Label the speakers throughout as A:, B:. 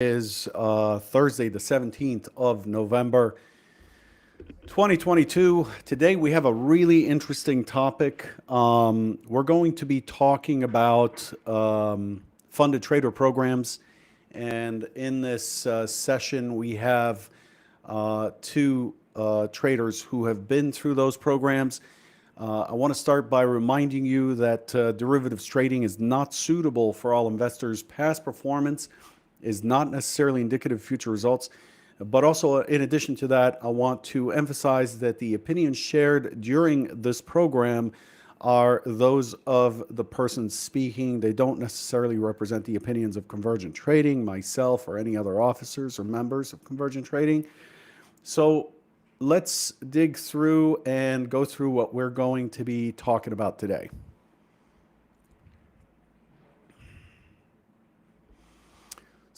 A: Is Thursday, the 17th of November, 2022. Today we have a really interesting topic. We're going to be talking about funded trader programs. And in this session, we have two traders who have been through those programs. I want to start by reminding you that derivatives trading is not suitable for all investors. Past performance is not necessarily indicative of future results. But also, in addition to that, I want to emphasize that the opinions shared during this program are those of the person speaking. They don't necessarily represent the opinions of Convergent Trading, myself, or any other officers or members of Convergent Trading. So let's dig through and go through what we're going to be talking about today.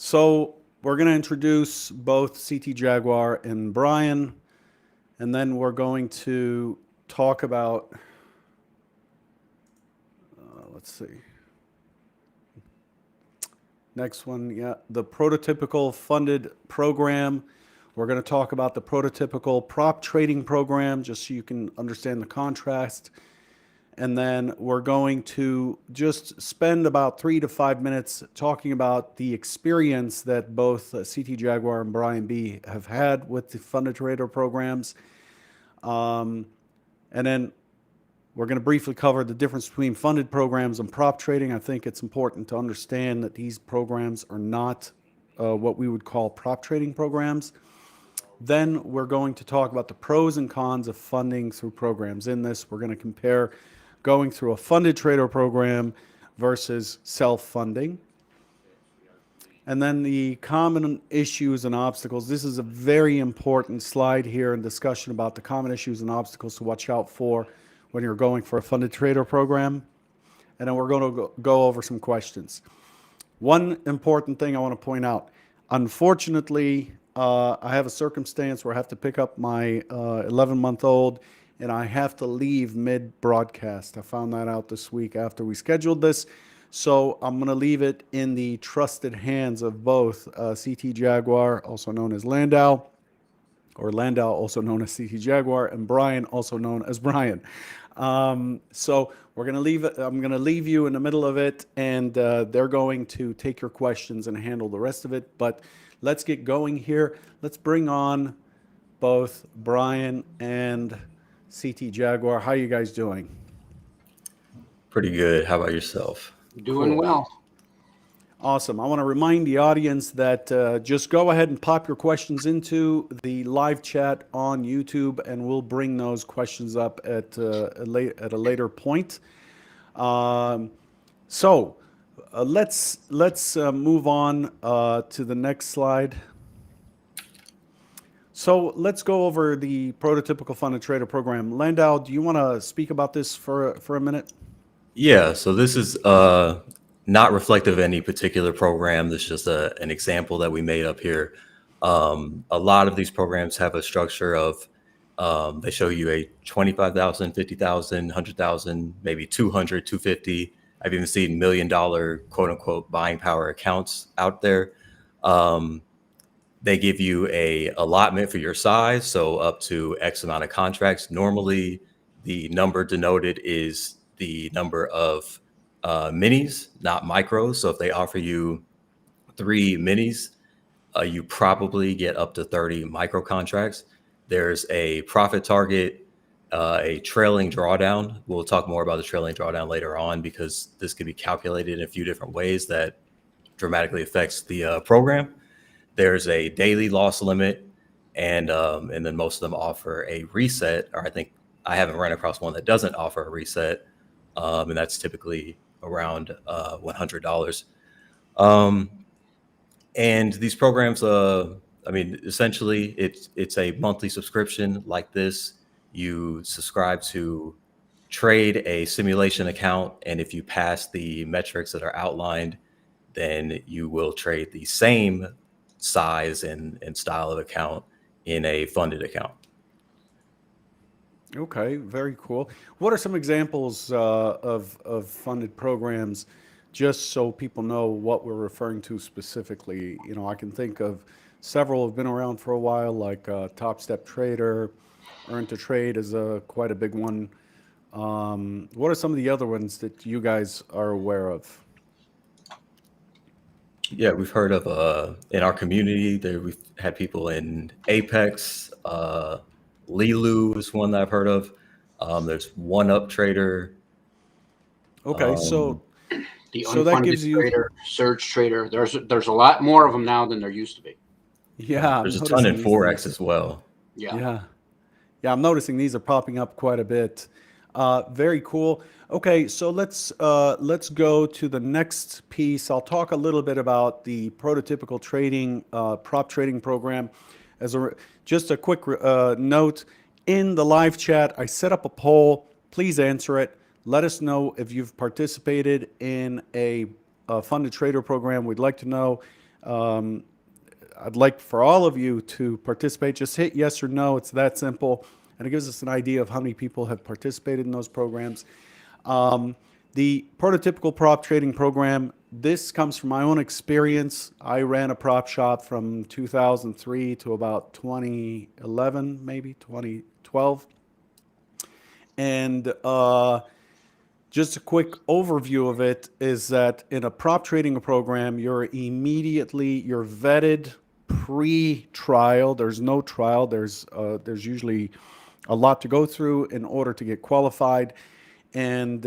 A: So we're going to introduce both CT-Jaguar and Brian, and then we're going to talk about, let's see, next one, the prototypical funded program. We're going to talk about the prototypical prop trading program, just so you can understand the contrast. And then we're going to just spend about 3 to 5 minutes talking about the experience that both CT-Jaguar and Brian B have had with the funded trader programs. And then we're going to briefly cover the difference between funded programs and prop trading. I think it's important to understand that these programs are not what we would call prop trading programs. Then we're going to talk about the pros and cons of funding through programs. In this, we're going to compare going through a funded trader program versus self-funding. And then the common issues and obstacles. This is a very important slide here in discussion about the common issues and obstacles to watch out for when you're going for a funded trader program. And then we're going to go over some questions. One important thing I want to point out. Unfortunately, I have a circumstance where I have to pick up my 11-month-old and I have to leave mid-broadcast. I found that out this week after we scheduled this. So I'm going to leave it in the trusted hands of both CT-Jaguar, also known as Landau, or Landau, also known as CT-Jaguar, and Brian, also known as Brian. So we're going to leave it. I'm going to leave you in the middle of it, and they're going to take your questions and handle the rest of it. But let's get going here. Let's bring on both Brian and CT-Jaguar. How are you guys doing?
B: Pretty good. How about yourself?
C: Doing well.
A: Awesome. I want to remind the audience that just go ahead and pop your questions into the live chat on YouTube, and we'll bring those questions up at a later point. So let's move on to the next slide. So let's go over the prototypical funded trader program. Landau, do you want to speak about this for a minute?
B: Yeah, so this is not reflective of any particular program. This is just an example that we made up here. A lot of these programs have a structure of they show you a 25,000, 50,000, 100,000, maybe 200, 250. I've even seen $1 million quote unquote buying power accounts out there. They give you a allotment for your size, so up to X amount of contracts. Normally, the number denoted is the number of minis, not micros. So if they offer you 3 minis, you probably get up to 30 micro contracts. There's a profit target, a trailing drawdown. We'll talk more about the trailing drawdown later on because this can be calculated in a few different ways that dramatically affects the program. There's a daily loss limit, and then most of them offer a reset, or I haven't run across one that doesn't offer a reset, and that's typically around $100. And these programs, essentially, it's a monthly subscription like this. You subscribe to trade a simulation account, and if you pass the metrics that are outlined, then you will trade the same size and style of account in a funded account.
A: Okay, very cool. What are some examples of funded programs just so people know what we're referring to specifically. You know, I can think of several have been around for a while, like Top Step Trader, Earn to Trade is quite a big one. What are some of the other ones that you guys are aware of?
B: Yeah, we've heard of in our community there we've had people in Apex, Lilu is one that I've heard of. There's One Up Trader.
A: Okay,
B: Um,
C: The
A: so that
C: unfunded
A: gives you,
C: trader, surge trader. There's a lot more of them now than there used to be.
A: yeah, I'm
B: there's a ton
A: noticing
B: in
A: these
B: Forex
A: things.
B: as well.
C: Yeah.
A: Yeah. Yeah, I'm noticing these are popping up quite a bit. Very cool. Okay, so let's go to the next piece. I'll talk a little bit about the prototypical trading prop trading program. As a just a quick note, in the live chat, I set up a poll. Please answer it. Let us know if you've participated in a funded trader program. We'd like to know. I'd like for all of you to participate. Just hit yes or no. It's that simple. And it gives us an idea of how many people have participated in those programs. The prototypical prop trading program, this comes from my own experience. I ran a prop shop from 2003 to about 2011, maybe 2012. And just a quick overview of it is that in a prop trading program, you're vetted pre-trial. There's no trial. There's usually a lot to go through in order to get qualified, and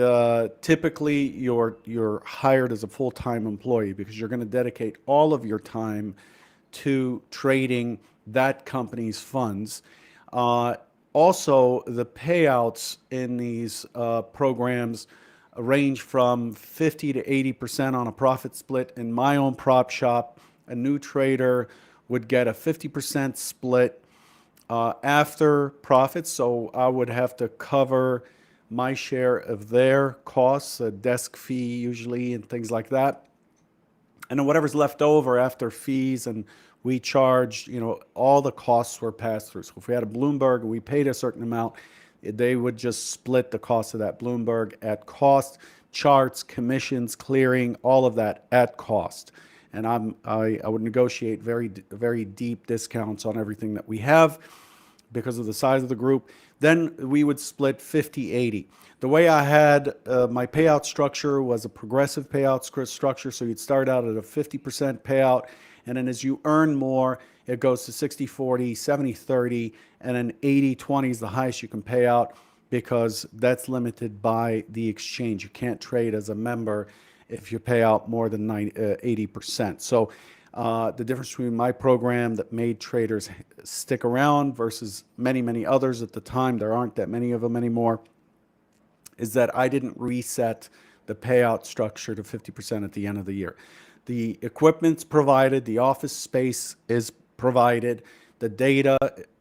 A: typically you're hired as a full-time employee because you're going to dedicate all of your time to trading that company's funds. Also, the payouts in these programs range from 50 to 80% on a profit split. In my own prop shop, a new trader would get a 50% split after profits. So I would have to cover my share of their costs, a desk fee usually, and things like that. And then whatever's left over after fees, and we charged, all the costs were passed through. So if we had a Bloomberg and we paid a certain amount, they would just split the cost of that Bloomberg at cost, charts, commissions, clearing, all of that at cost. And I would negotiate very, very deep discounts on everything that we have because of the size of the group. Then we would split 50-80. The way I had my payout structure was a progressive payout structure. So you'd start out at a 50% payout, and then as you earn more, it goes to 60-40, 70-30, and then 80-20 is the highest you can pay out because that's limited by the exchange. You can't trade as a member if you pay out more than 80%. So the difference between my program that made traders stick around versus many, many others at the time, there aren't that many of them anymore, is that I didn't reset the payout structure to 50% at the end of the year. The equipment's provided, the office space is provided, the data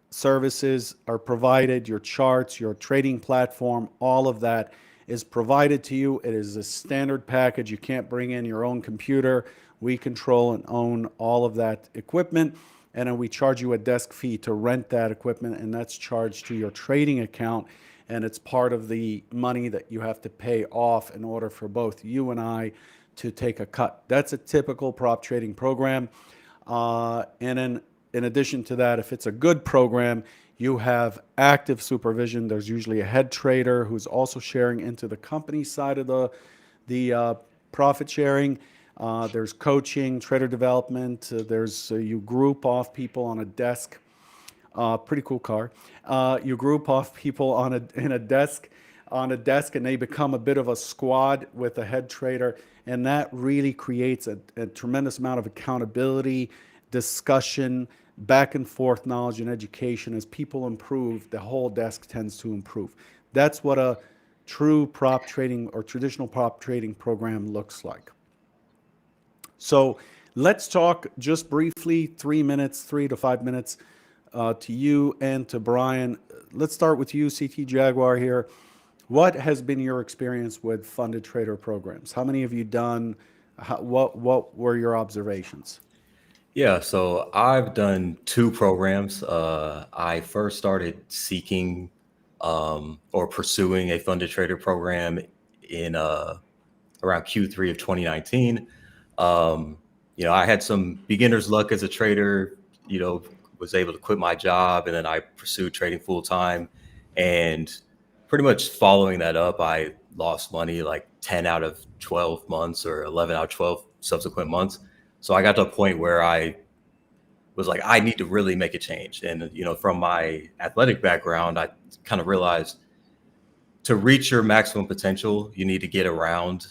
A: services are provided, your charts, your trading platform, all of that is provided to you. It is a standard package. You can't bring in your own computer. We control and own all of that equipment, and then we charge you a desk fee to rent that equipment, and that's charged to your trading account, and it's part of the money that you have to pay off in order for both you and I to take a cut. That's a typical prop trading program. And then in addition to that, if it's a good program, you have active supervision. There's usually a head trader who's also sharing into the company side of the profit sharing. There's coaching, trader development. You group off people on a desk. Pretty cool car. You group off people on a desk, and they become a bit of a squad with a head trader, and that really creates a tremendous amount of accountability, discussion, back and forth knowledge and education. As people improve, the whole desk tends to improve. That's what a true prop trading or traditional prop trading program looks like. So let's talk just briefly, 3 to 5 minutes, to you and to Brian. Let's start with you, CT-Jaguar here. What has been your experience with funded trader programs? How many have you done? What were your observations?
B: Yeah, so I've done 2 programs. I first started seeking or pursuing a funded trader program in around Q3 of 2019. I had some beginner's luck as a trader, was able to quit my job, and then I pursued trading full time. And pretty much following that up, I lost money like 10 out of 12 months or 11 out of 12 subsequent months. So I got to a point where I was like, I need to really make a change. And, from my athletic background, I kind of realized to reach your maximum potential, you need to get around,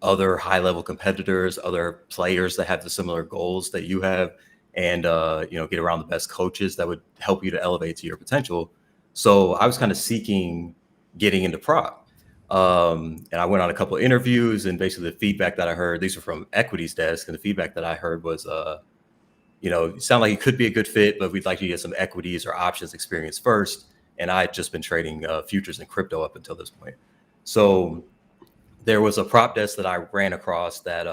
B: other high level competitors, other players that have the similar goals that you have, and, get around the best coaches that would help you to elevate to your potential. So I was kind of seeking getting into prop. And I went on a couple of interviews, and basically the feedback that I heard, these are from equities desk, and the feedback that I heard was, you sound like it could be a good fit, but we'd like you to get some equities or options experience first. And I had just been trading futures and crypto up until this point. So there was a prop desk that I ran across that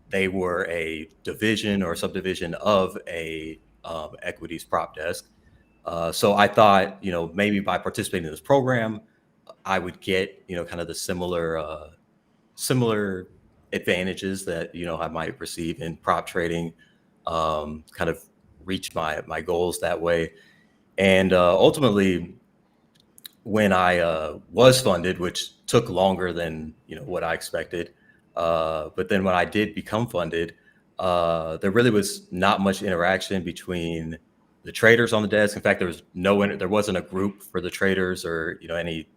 B: they were a division or subdivision of a equities prop desk. So I thought, maybe by participating in this program, I would get, kind of the similar advantages that, I might receive in prop trading, kind of reach my goals that way. And ultimately, when I was funded, which took longer than what I expected, but then when I did become funded, there really was not much interaction between the traders on the desk. In fact, there wasn't a group for the traders or any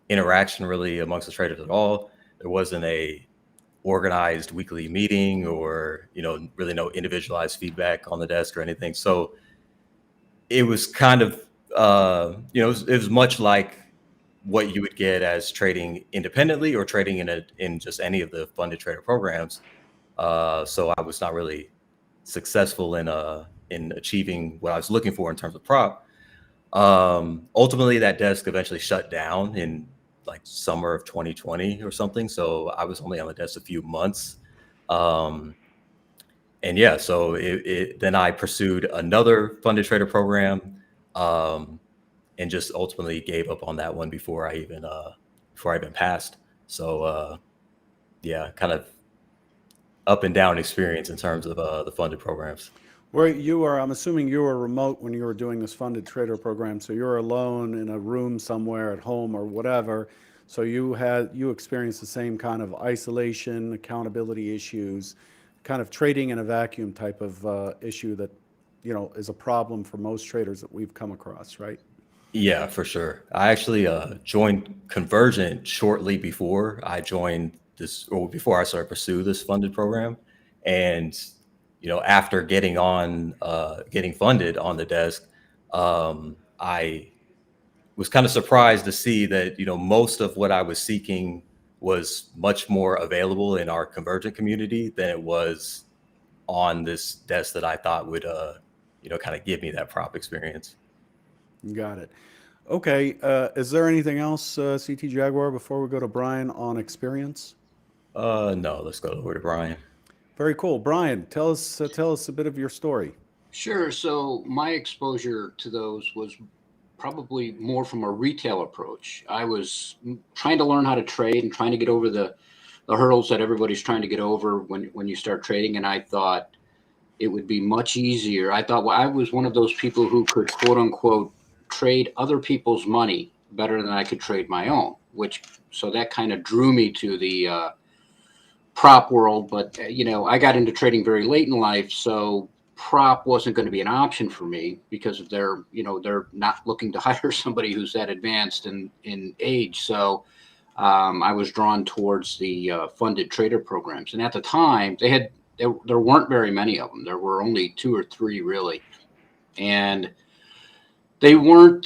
B: interaction really amongst the traders at all. There wasn't a organized weekly meeting or really no individualized feedback on the desk or anything. So it was kind of it was much like what you would get as trading independently or trading in just any of the funded trader programs. So I was not really successful in achieving what I was looking for in terms of prop. Ultimately, that desk eventually shut down in like summer of 2020 or something. So I was only on the desk a few months. And yeah, so then I pursued another funded trader program, and just ultimately gave up on that one before I even passed. So yeah, kind of up and down experience in terms of the funded programs.
A: Where you are, I'm assuming you were remote when you were doing this funded trader program, so you're alone in a room somewhere at home or whatever. So you experienced the same kind of isolation, accountability issues, kind of trading in a vacuum type of issue that is a problem for most traders that we've come across, right?
B: Yeah, for sure. I actually joined Convergent shortly before I joined this, or before I started to pursue this funded program. And after getting funded on the desk, I was kind of surprised to see that most of what I was seeking was much more available in our Convergent community than it was on this desk that I thought would kind of give me that prop experience.
A: Got it. Okay. Is there anything else, CT-Jaguar, before we go to Brian on experience?
B: No, let's go over to Brian.
A: Very cool. Brian, tell us a bit of your story.
C: Sure. So my exposure to those was probably more from a retail approach. I was trying to learn how to trade and trying to get over the hurdles that everybody's trying to get over when you start trading. And I thought it would be much easier. I thought, well, I was one of those people who could, quote unquote, trade other people's money better than I could trade my own, so that kind of drew me to the prop world. But, I got into trading very late in life. So prop wasn't going to be an option for me because they're not looking to hire somebody who's that advanced in age. So I was drawn towards the funded trader programs. And at the time there weren't very many of them. There were only 2 or 3 really. And they weren't,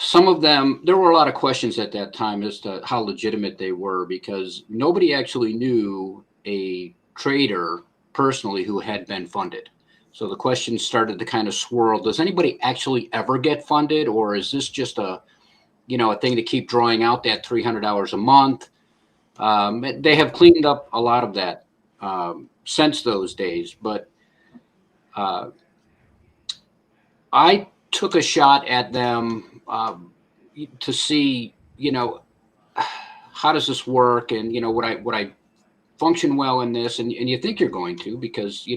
C: some of them, there were a lot of questions at that time as to how legitimate they were because nobody actually knew a trader personally who had been funded. So the questions started to kind of swirl. Does anybody actually ever get funded, or is this just a thing to keep drawing out that $300 a month? They have cleaned up a lot of that since those days, but I took a shot at them to see, how does this work? And, would I function well in this? And you think you're going to, because,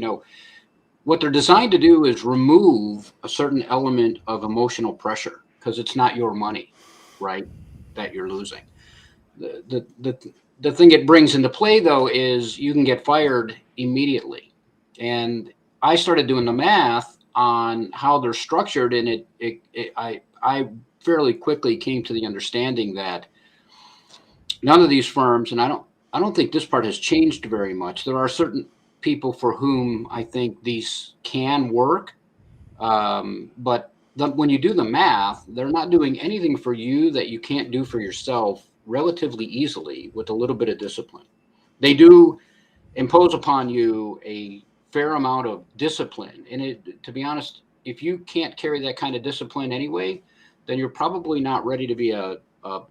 C: what they're designed to do is remove a certain element of emotional pressure, because it's not your money, right, that you're losing. The thing it brings into play, though, is you can get fired immediately. And I started doing the math on how they're structured, and I fairly quickly came to the understanding that none of these firms, and I don't think this part has changed very much. There are certain people for whom I think these can work, but when you do the math, they're not doing anything for you that you can't do for yourself relatively easily with a little bit of discipline. They do impose upon you a fair amount of discipline, and to be honest, if you can't carry that kind of discipline anyway, then you're probably not ready to be a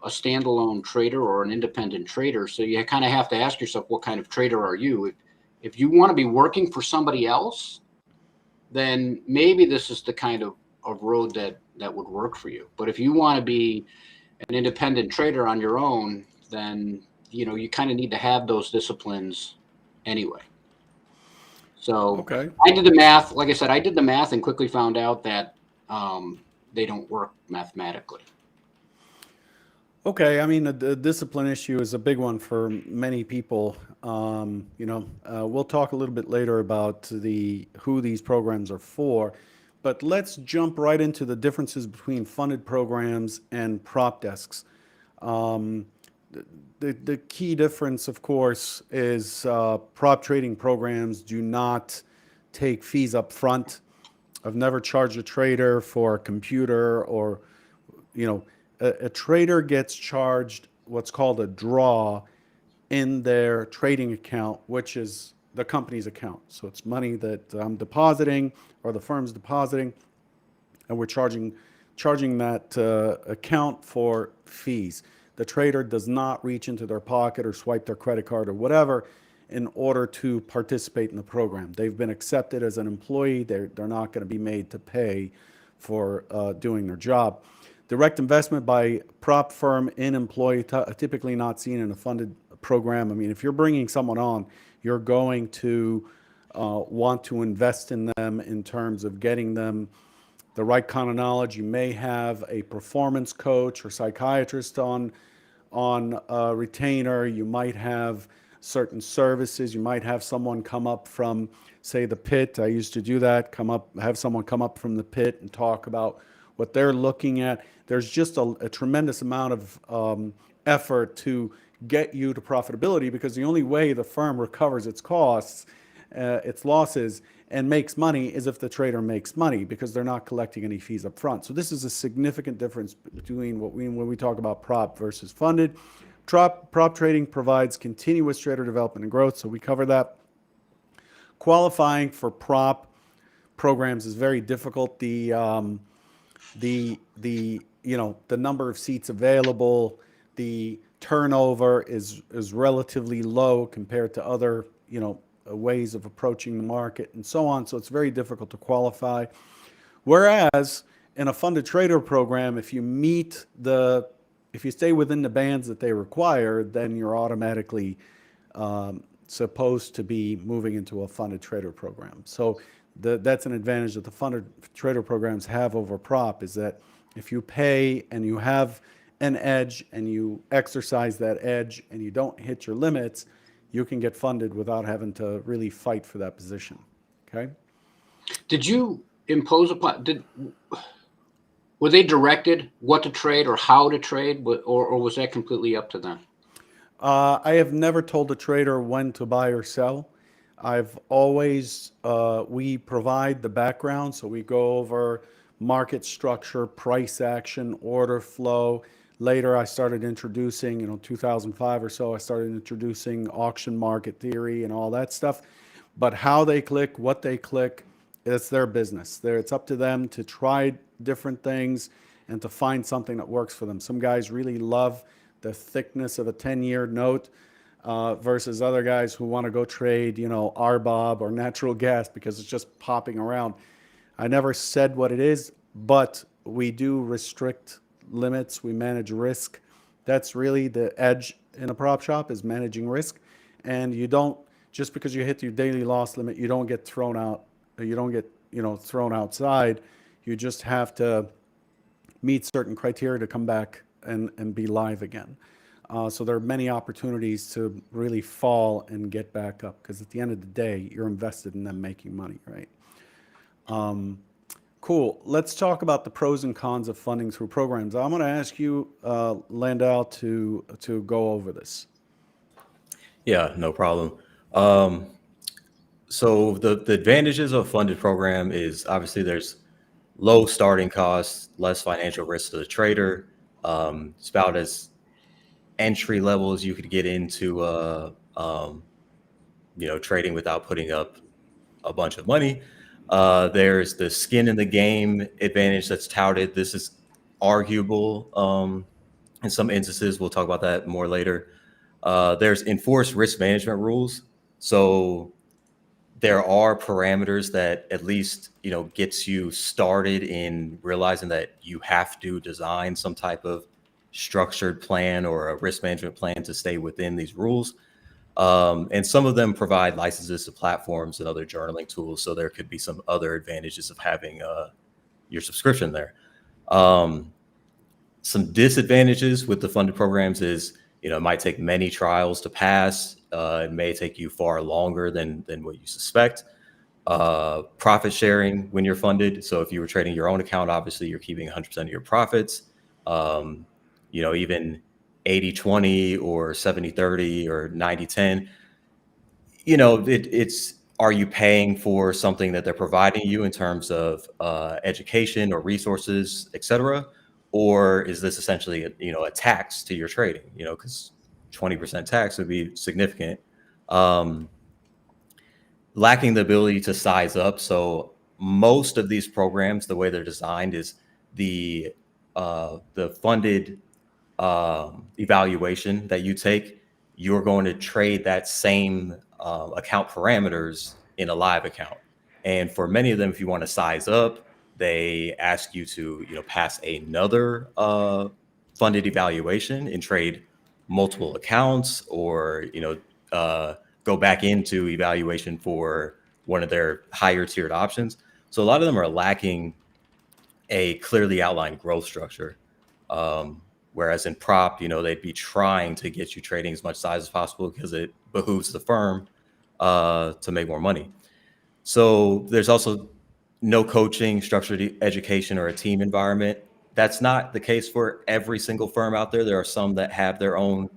C: standalone trader or an independent trader. So you kind of have to ask yourself, what kind of trader are you? If you want to be working for somebody else, then maybe this is the kind of road that would work for you. But if you want to be an independent trader on your own, then you kind of need to have those disciplines anyway. So
A: Okay.
C: I did the math. Like I said, I did the math and quickly found out that they don't work mathematically.
A: Okay, I mean, the discipline issue is a big one for many people. We'll talk a little bit later about who these programs are for, but let's jump right into the differences between funded programs and prop desks. The key difference, of course, is prop trading programs do not take fees up front. I've never charged a trader for a computer or, a trader gets charged what's called a draw in their trading account, which is the company's account. So it's money that I'm depositing or the firm's depositing, and we're charging that account for fees. The trader does not reach into their pocket or swipe their credit card or whatever in order to participate in the program. They've been accepted as an employee. They're not going to be made to pay for doing their job. Direct investment by prop firm in employee, typically not seen in a funded program. I mean, if you're bringing someone on, you're going to want to invest in them in terms of getting them the right kind of knowledge. You may have a performance coach or psychiatrist on a retainer. You might have certain services. You might have someone come up from, say, the pit. I used to do that, have someone come up from the pit and talk about what they're looking at. There's just a tremendous amount of effort to get you to profitability, because the only way the firm recovers its costs, its losses, and makes money is if the trader makes money, because they're not collecting any fees up front. So this is a significant difference between when we talk about prop versus funded. Prop trading provides continuous trader development and growth, so we cover that. Qualifying for prop programs is very difficult. The number of seats available, the turnover is relatively low compared to other, ways of approaching the market and so on. So it's very difficult to qualify. Whereas in a funded trader program, if you stay within the bands that they require, then you're automatically supposed to be moving into a funded trader program. So that's an advantage that the funded trader programs have over prop, is that if you pay and you have an edge and you exercise that edge and you don't hit your limits, you can get funded without having to really fight for that position. Okay.
C: Did you impose upon, were they directed what to trade or how to trade, or was that completely up to them?
A: I have never told a trader when to buy or sell. I've always, we provide the background, so we go over market structure, price action, order flow. Later, I started introducing, 2005 or so, I started introducing auction market theory and all that stuff. But how they click, what they click, it's their business. It's up to them to try different things and to find something that works for them. Some guys really love the thickness of a 10-year note versus other guys who want to go trade, RBOB or natural gas because it's just popping around. I never said what it is, but we do restrict limits. We manage risk. That's really the edge in a prop shop is managing risk, and you don't, just because you hit your daily loss limit, you don't get thrown out. You don't get thrown outside. You just have to meet certain criteria to come back and be live again. So there are many opportunities to really fall and get back up, because at the end of the day, you're invested in them making money, right? Cool. Let's talk about the pros and cons of funding through programs. I'm going to ask you, Landau, to go over this.
B: Yeah, no problem. So the advantages of a funded program is obviously there's low starting costs, less financial risk to the trader. It's about as entry level as you could get into trading without putting up a bunch of money. There's the skin in the game advantage that's touted. This is arguable in some instances. We'll talk about that more later. There's enforced risk management rules. So there are parameters that at least, gets you started in realizing that you have to design some type of structured plan or a risk management plan to stay within these rules. And some of them provide licenses to platforms and other journaling tools. So there could be some other advantages of having your subscription there. Some disadvantages with the funded programs is, it might take many trials to pass. It may take you far longer than what you suspect. Profit sharing when you're funded. So if you were trading your own account, obviously you're keeping 100% of your profits. Even 80-20 or 70-30 or 90-10, it's, are you paying for something that they're providing you in terms of education or resources, et cetera? Or is this essentially a tax to your trading, because 20% tax would be significant. Lacking the ability to size up. So most of these programs, the way they're designed is the funded evaluation that you take, you're going to trade that same account parameters in a live account. And for many of them, if you want to size up, they ask you to pass another funded evaluation and trade multiple accounts, or go back into evaluation for one of their higher tiered options. So a lot of them are lacking a clearly outlined growth structure. Whereas in prop, they'd be trying to get you trading as much size as possible because it behooves the firm to make more money. So there's also no coaching, structured education, or a team environment. That's not the case for every single firm out there. There are some that have their own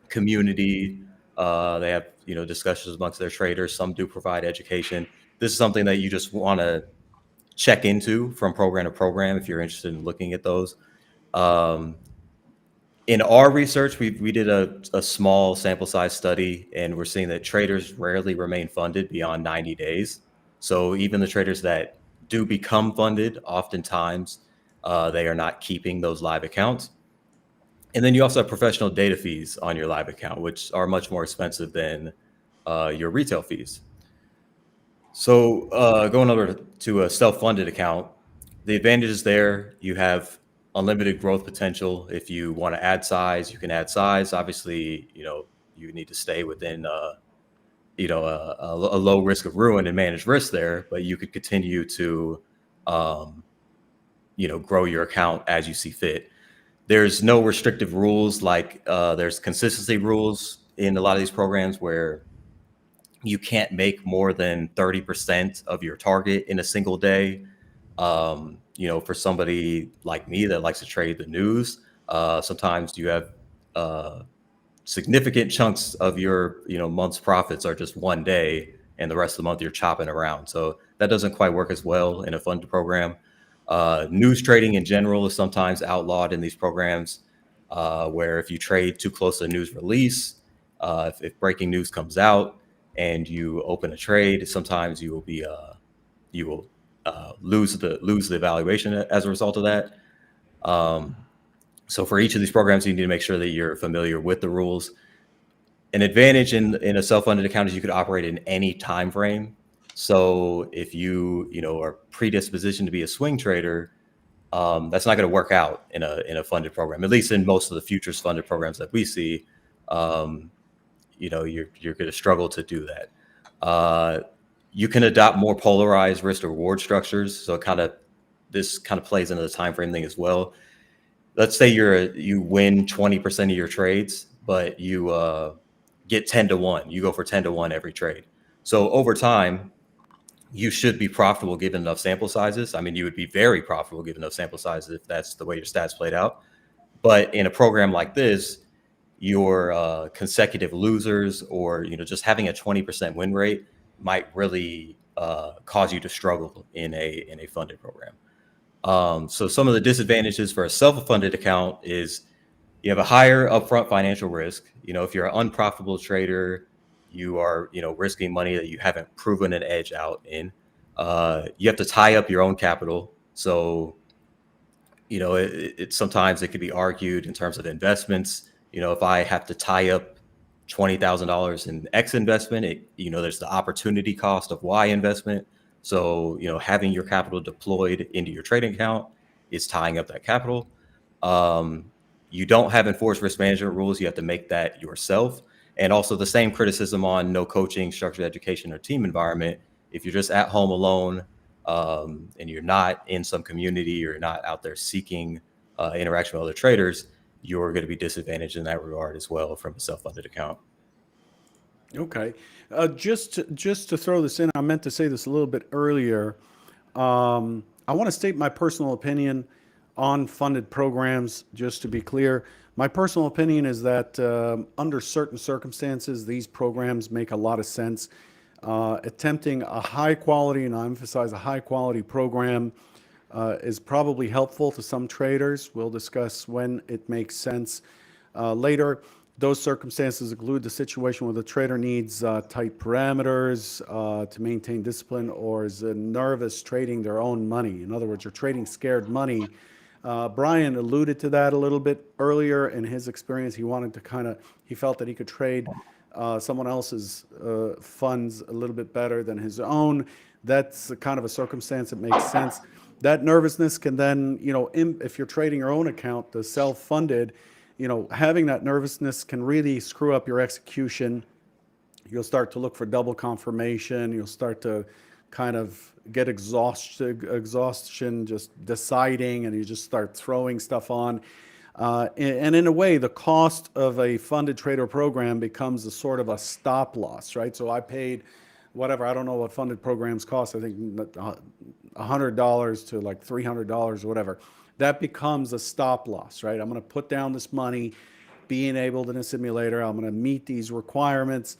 B: community. They have, discussions amongst their traders. Some do provide education. This is something that you just want to check into from program to program if you're interested in looking at those. In our research, we did a small sample size study, and we're seeing that traders rarely remain funded beyond 90 days. So even the traders that do become funded, oftentimes they are not keeping those live accounts. And then you also have professional data fees on your live account, which are much more expensive than your retail fees. So going over to a self-funded account, the advantages there, you have unlimited growth potential. If you want to add size, you can add size. Obviously, you need to stay within a low risk of ruin and manage risk there, but you could continue to grow your account as you see fit. There's no restrictive rules like there's consistency rules in a lot of these programs where you can't make more than 30% of your target in a single day. For somebody like me that likes to trade the news, sometimes you have significant chunks of your month's profits are just one day, and the rest of the month you're chopping around. So that doesn't quite work as well in a funded program. News trading in general is sometimes outlawed in these programs, where if you trade too close to a news release, if breaking news comes out and you open a trade, sometimes you will lose the evaluation as a result of that. So for each of these programs, you need to make sure that you're familiar with the rules. An advantage in a self-funded account is you could operate in any time frame. So if you are predispositioned to be a swing trader, that's not going to work out in a funded program, at least in most of the futures funded programs that we see. you're going to struggle to do that. You can adopt more polarized risk to reward structures. So this kind of plays into the time frame thing as well. Let's say you win 20% of your trades, but you get 10 to 1. You go for 10 to 1 every trade. So over time, you should be profitable given enough sample sizes. I mean, you would be very profitable given enough sample sizes if that's the way your stats played out. But in a program like this, your consecutive losers or just having a 20% win rate might really cause you to struggle in a funded program. So some of the disadvantages for a self-funded account is you have a higher upfront financial risk. If you're an unprofitable trader, you are risking money that you haven't proven an edge out in. You have to tie up your own capital. So sometimes it could be argued in terms of investments. If I have to tie up $20,000 in X investment, there's the opportunity cost of Y investment. So, having your capital deployed into your trading account is tying up that capital. You don't have enforced risk management rules. You have to make that yourself. And also the same criticism on no coaching, structured education, or team environment. If you're just at home alone and you're not in some community or not out there seeking interaction with other traders, you're going to be disadvantaged in that regard as well from a self-funded account.
A: Okay. Just to throw this in, I meant to say this a little bit earlier. I want to state my personal opinion on funded programs, just to be clear. My personal opinion is that under certain circumstances, these programs make a lot of sense. Attempting a high quality, and I emphasize a high quality program, is probably helpful to some traders. We'll discuss when it makes sense later. Those circumstances include the situation where the trader needs tight parameters to maintain discipline or is nervous trading their own money. In other words, you're trading scared money. Brian alluded to that a little bit earlier in his experience. He felt that he could trade someone else's funds a little bit better than his own. That's the kind of a circumstance that makes sense. That nervousness can then, if you're trading your own account, the self-funded, having that nervousness can really screw up your execution. You'll start to look for double confirmation. You'll start to kind of get exhaustion just deciding, and you just start throwing stuff on. And in a way, the cost of a funded trader program becomes a sort of a stop loss, right? So I paid whatever, I don't know what funded programs cost, I think $100 to like $300 or whatever. That becomes a stop loss, right? I'm going to put down this money, be enabled in a simulator. I'm going to meet these requirements.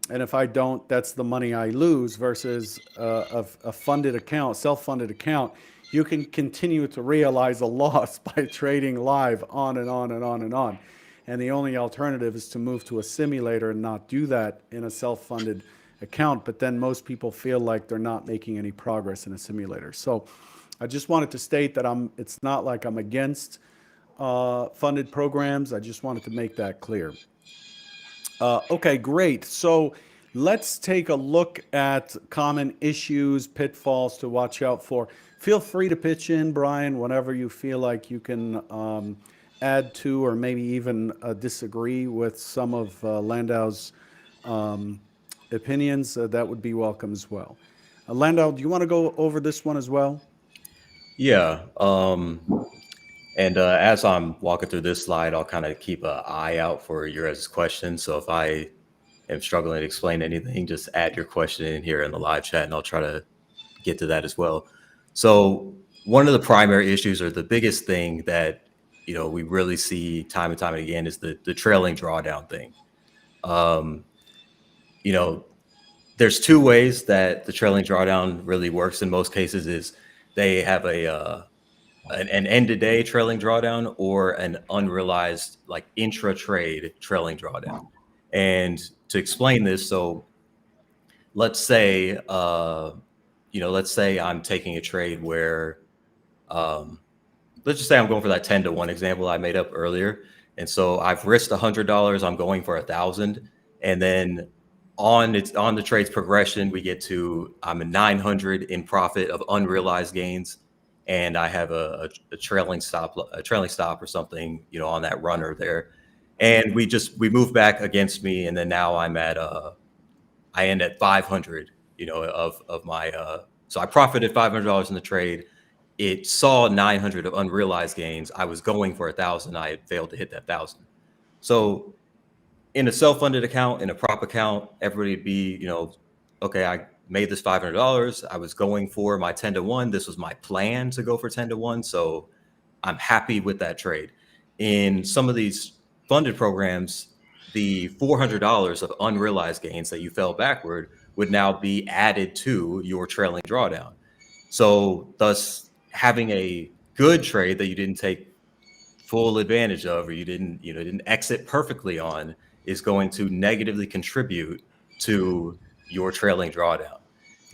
A: And if I don't, that's the money I lose versus a funded account, self-funded account. You can continue to realize a loss by trading live on and on and on and on. And the only alternative is to move to a simulator and not do that in a self-funded account. But then most people feel like they're not making any progress in a simulator. So I just wanted to state that it's not like I'm against funded programs. I just wanted to make that clear. Okay, great. So let's take a look at common issues, pitfalls to watch out for. Feel free to pitch in, Brian, whenever you feel like you can add to or maybe even disagree with some of Landau's opinions. That would be welcome as well. Landau, do you want to go over this one as well?
B: Yeah. And as I'm walking through this slide, I'll kind of keep an eye out for your guys' questions. So if I am struggling to explain anything, just add your question in here in the live chat and I'll try to get to that as well. So one of the primary issues, or the biggest thing that we really see time and time again, is the trailing drawdown thing. There's two ways that the trailing drawdown really works in most cases. Is they have an end-of-day trailing drawdown or an unrealized, like, intra-trade trailing drawdown. And to explain this, so let's say I'm taking a trade where, let's just say I'm going for that 10 to 1 example I made up earlier. And so I've risked $100, I'm going for 1,000. And then on the trade's progression, we get to, I'm at 900 in profit of unrealized gains. And I have a trailing stop or something, on that runner there. And we moved back against me, and then now I end at 500, of my, so I profited $500 in the trade. It saw 900 of unrealized gains. I was going for 1,000. I had failed to hit that 1,000. So in a self-funded account, in a prop account, everybody would be, okay, I made this $500. I was going for my 10-to-1. This was my plan to go for 10-to-1. So I'm happy with that trade. In some of these funded programs, the $400 of unrealized gains that you fell backward would now be added to your trailing drawdown. So thus having a good trade that you didn't take full advantage of, or you didn't exit perfectly on, is going to negatively contribute to your trailing drawdown.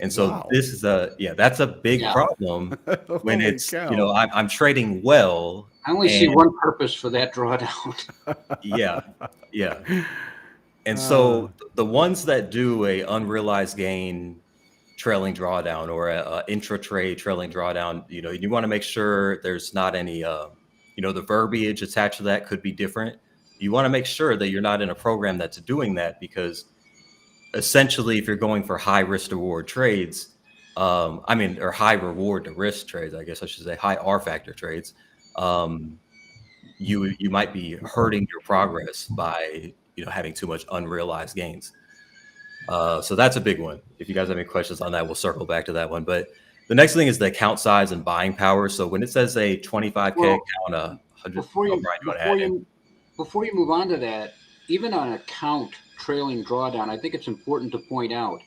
B: And so
A: Wow.
B: this is that's a big problem when
A: Holy
B: it's,
A: cow.
B: I'm trading well.
C: I only see one purpose for that drawdown.
B: Yeah. And so the ones that do a unrealized gain trailing drawdown or a intra-trade trailing drawdown, you want to make sure there's not any, the verbiage attached to that could be different. You want to make sure that you're not in a program that's doing that, because essentially if you're going for high risk to reward trades, or high reward to risk trades, I guess I should say, high R factor trades, you might be hurting your progress by, having too much unrealized gains. So that's a big one. If you guys have any questions on that, we'll circle back to that one. But the next thing is the account size and buying power. So when it says a 25K account, 100,
C: before you move on to that, even on account trailing drawdown, I think it's important to point out,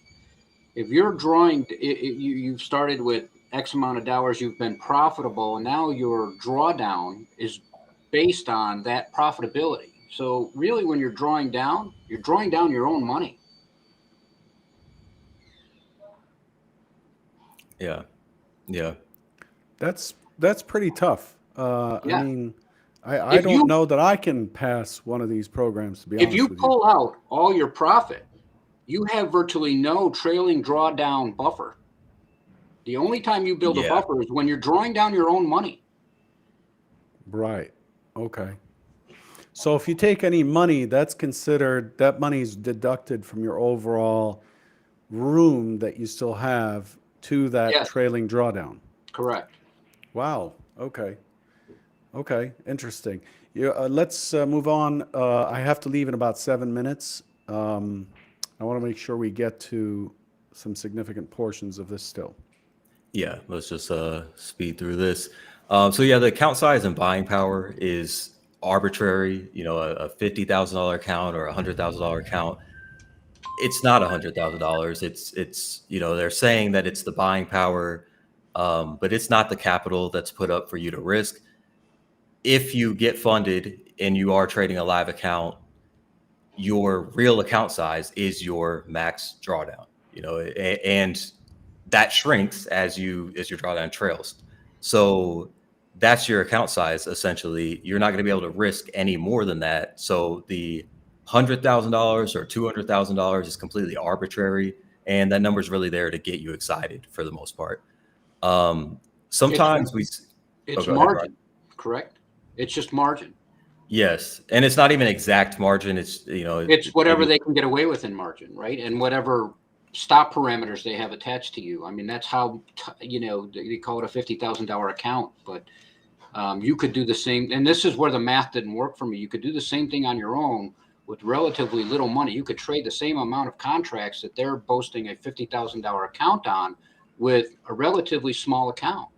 C: if you're drawing, you've started with X amount of dollars, you've been profitable, and now your drawdown is based on that profitability. So really, when you're drawing down your own money.
B: Yeah.
A: That's pretty tough. I mean, I
C: If
A: don't know that I can pass one of these programs, to be honest
C: If you
A: with
C: pull out all your profit, you have virtually no trailing drawdown buffer. The only time you build a buffer is when you're drawing down your own money.
A: Right. Okay. So if you take any money, that money's deducted from your overall room that you still have to that trailing drawdown.
C: Correct.
A: Wow. Okay. Interesting. Let's move on. I have to leave in about 7 minutes. I want to make sure we get to some significant portions of this still.
B: Yeah, let's just speed through this. The account size and buying power is arbitrary. A $50,000 account or a $100,000 account. It's not $100,000. It's they're saying that it's the buying power, but it's not the capital that's put up for you to risk. If you get funded and you are trading a live account, your real account size is your max drawdown. And that shrinks as your drawdown trails. So that's your account size. Essentially, you're not going to be able to risk any more than that. So the $100,000 or $200,000 is completely arbitrary, and that number is really there to get you excited for the most part. Sometimes
C: it's margin, correct? It's just margin.
B: Yes, and it's not even exact margin. It's
C: it's whatever they can get away with in margin, right? And whatever stop parameters they have attached to you. I mean, that's how they call it a $50,000 account, but you could do the same. And this is where the math didn't work for me. You could do the same thing on your own with relatively little money. You could trade the same amount of contracts that they're boasting a $50,000 account on with a relatively small account.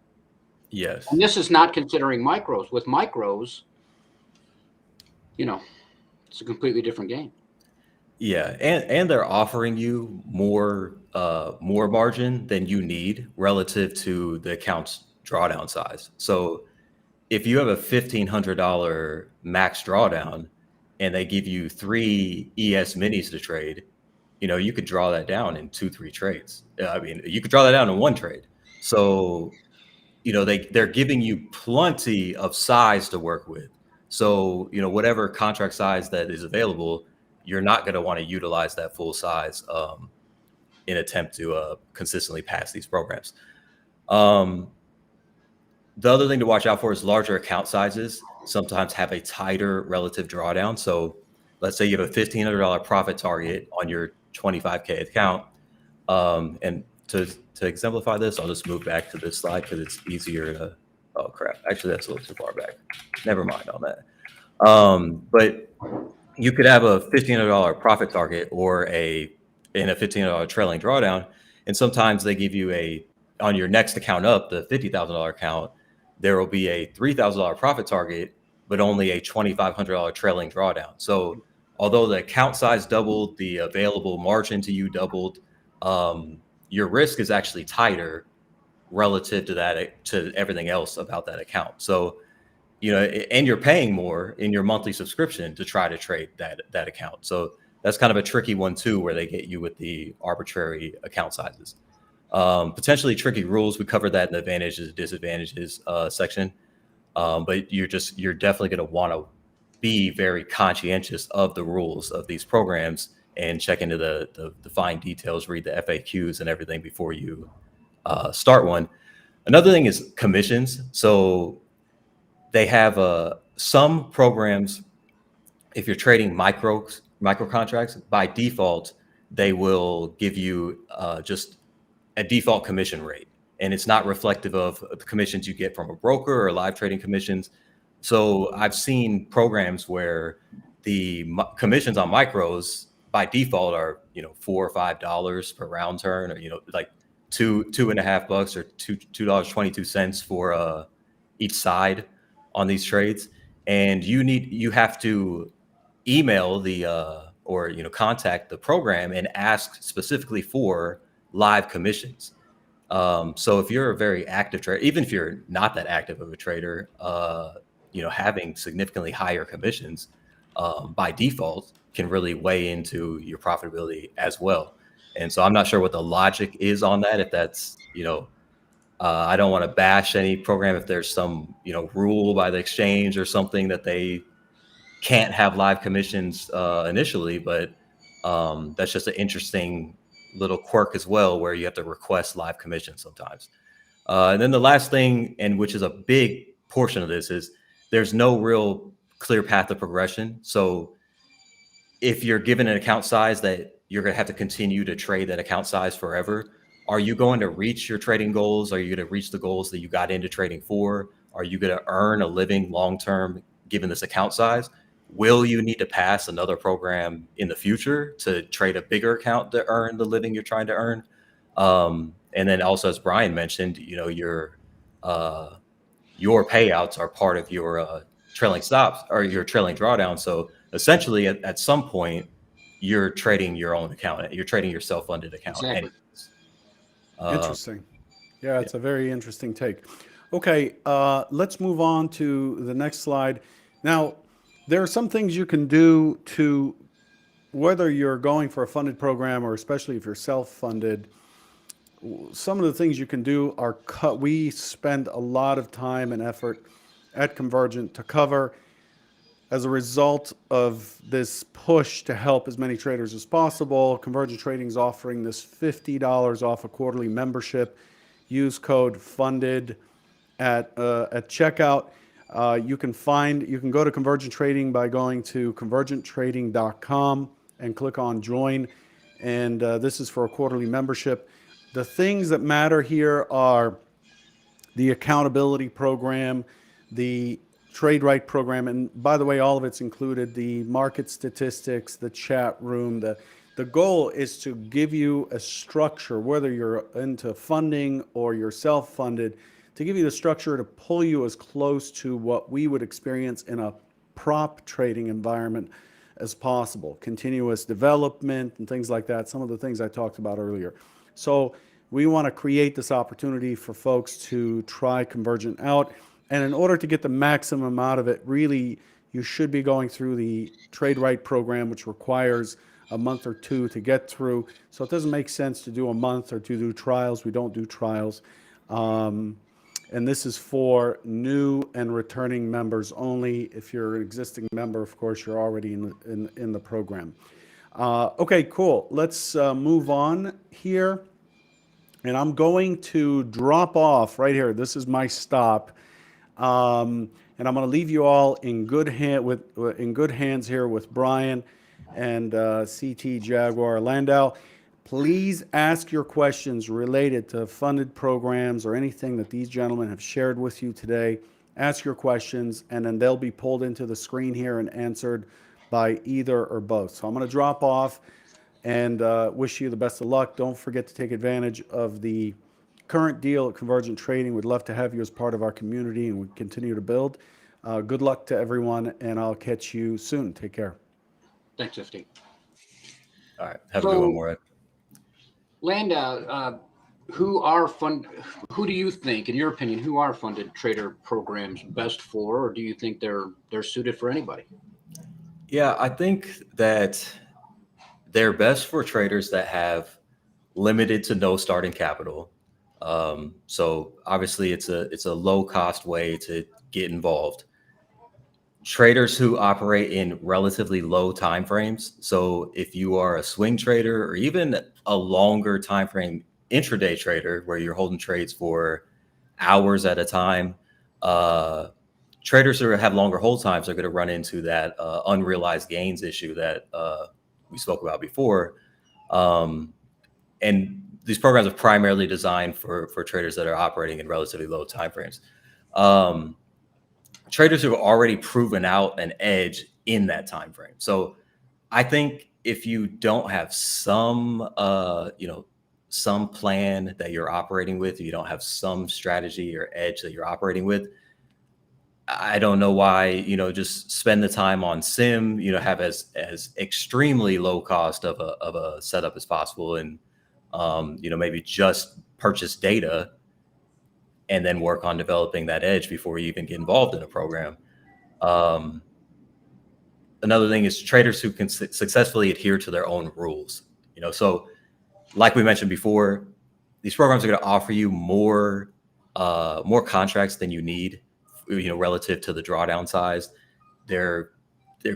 B: Yes.
C: And this is not considering micros. With micros, it's a completely different game.
B: Yeah, and they're offering you more margin than you need relative to the account's drawdown size. So if you have a $1,500 max drawdown and they give you 3 ES minis to trade, you could draw that down in 2-3 trades. I mean, you could draw that down in 1 trade. So they're giving you plenty of size to work with. So whatever contract size that is available, you're not going to want to utilize that full size in attempt to consistently pass these programs. The other thing to watch out for is larger account sizes sometimes have a tighter relative drawdown. So let's say you have a $1,500 profit target on your 25K account. And to exemplify this, I'll just move back to this slide because it's easier to, oh crap, actually that's a little too far back. Never mind on that. But you could have a $1,500 profit target or in a $1,500 trailing drawdown. And sometimes they give you on your next account up, the $50,000 account, there will be a $3,000 profit target, but only a $2,500 trailing drawdown. So although the account size doubled, the available margin to you doubled, your risk is actually tighter relative to everything else about that account. So, and you're paying more in your monthly subscription to try to trade that account. So that's kind of a tricky one too, where they get you with the arbitrary account sizes. Potentially tricky rules. We covered that in the advantages and disadvantages section. But you're definitely going to want to be very conscientious of the rules of these programs and check into the fine details, read the FAQs and everything before you start one. Another thing is commissions. So they have some programs, if you're trading micro contracts, by default, they will give you just a default commission rate. And it's not reflective of the commissions you get from a broker or live trading commissions. So I've seen programs where the commissions on micros by default are, $4 or $5 per round turn, or, like $2.50 or $2.22 for each side on these trades. And you have to email or contact the program and ask specifically for live commissions. So if you're a very active trader, even if you're not that active of a trader, having significantly higher commissions by default can really weigh into your profitability as well. And so I'm not sure what the logic is on that. If that's, I don't want to bash any program if there's some, rule by the exchange or something that they can't have live commissions initially, but that's just an interesting little quirk as well, where you have to request live commissions sometimes. And then the last thing, and which is a big portion of this, is there's no real clear path of progression. So if you're given an account size that you're going to have to continue to trade that account size forever, are you going to reach your trading goals? Are you going to reach the goals that you got into trading for? Are you going to earn a living long-term given this account size? Will you need to pass another program in the future to trade a bigger account to earn the living you're trying to earn? And then also, as Brian mentioned, your payouts are part of your trailing stops or your trailing drawdown. So essentially, at some point, you're trading your own account. You're trading your self-funded account.
C: Exactly.
A: Interesting. Yeah, it's a very interesting take. Okay, let's move on to the next slide. Now, there are some things you can do to, whether you're going for a funded program or especially if you're self-funded, some of the things you can do are we spend a lot of time and effort at Convergent to cover. As a result of this push to help as many traders as possible, Convergent Trading is offering this $50 off a quarterly membership. Use code FUNDED at checkout. You can go to Convergent Trading by going to convergenttrading.com and click on join. And this is for a quarterly membership. The things that matter here are the accountability program, the trade right program, and by the way, all of it's included, the market statistics, the chat room. The goal is to give you a structure, whether you're into funding or you're self-funded, to give you the structure to pull you as close to what we would experience in a prop trading environment as possible. Continuous development and things like that, some of the things I talked about earlier. So we want to create this opportunity for folks to try Convergent out. And in order to get the maximum out of it, really, you should be going through the Trade Right program, which requires a month or two to get through. So it doesn't make sense to do a month or to do trials. We don't do trials. And this is for new and returning members only. If you're an existing member, of course, you're already in the program. Okay, cool. Let's move on here. And I'm going to drop off right here. This is my stop. And I'm going to leave you all in good hands here with Brian and CT-Jaguar Landau. Please ask your questions related to funded programs or anything that these gentlemen have shared with you today. Ask your questions, and then they'll be pulled into the screen here and answered by either or both. So I'm going to drop off and wish you the best of luck. Don't forget to take advantage of the current deal at Convergent Trading. We'd love to have you as part of our community, and we continue to build. Good luck to everyone, and I'll catch you soon. Take care.
C: Thanks, FD.
B: All right. Have a good one, Morad.
C: Landau, who do you think, in your opinion, who are funded trader programs best for, or do you think they're suited for anybody?
B: Yeah, I think that they're best for traders that have limited to no starting capital. So obviously it's a low cost way to get involved. Traders who operate in relatively low time frames. So if you are a swing trader or even a longer time frame intraday trader where you're holding trades for hours at a time, traders who have longer hold times are going to run into that unrealized gains issue that we spoke about before. And these programs are primarily designed for traders that are operating in relatively low timeframes. Traders who have already proven out an edge in that time frame. So I think if you don't have some some plan that you're operating with, you don't have some strategy or edge that you're operating with, I don't know why, just spend the time on sim, have as extremely low cost of a setup as possible, and maybe just purchase data and then work on developing that edge before you even get involved in a program. Another thing is traders who can successfully adhere to their own rules. So like we mentioned before, these programs are going to offer you more contracts than you need, relative to the drawdown size. They're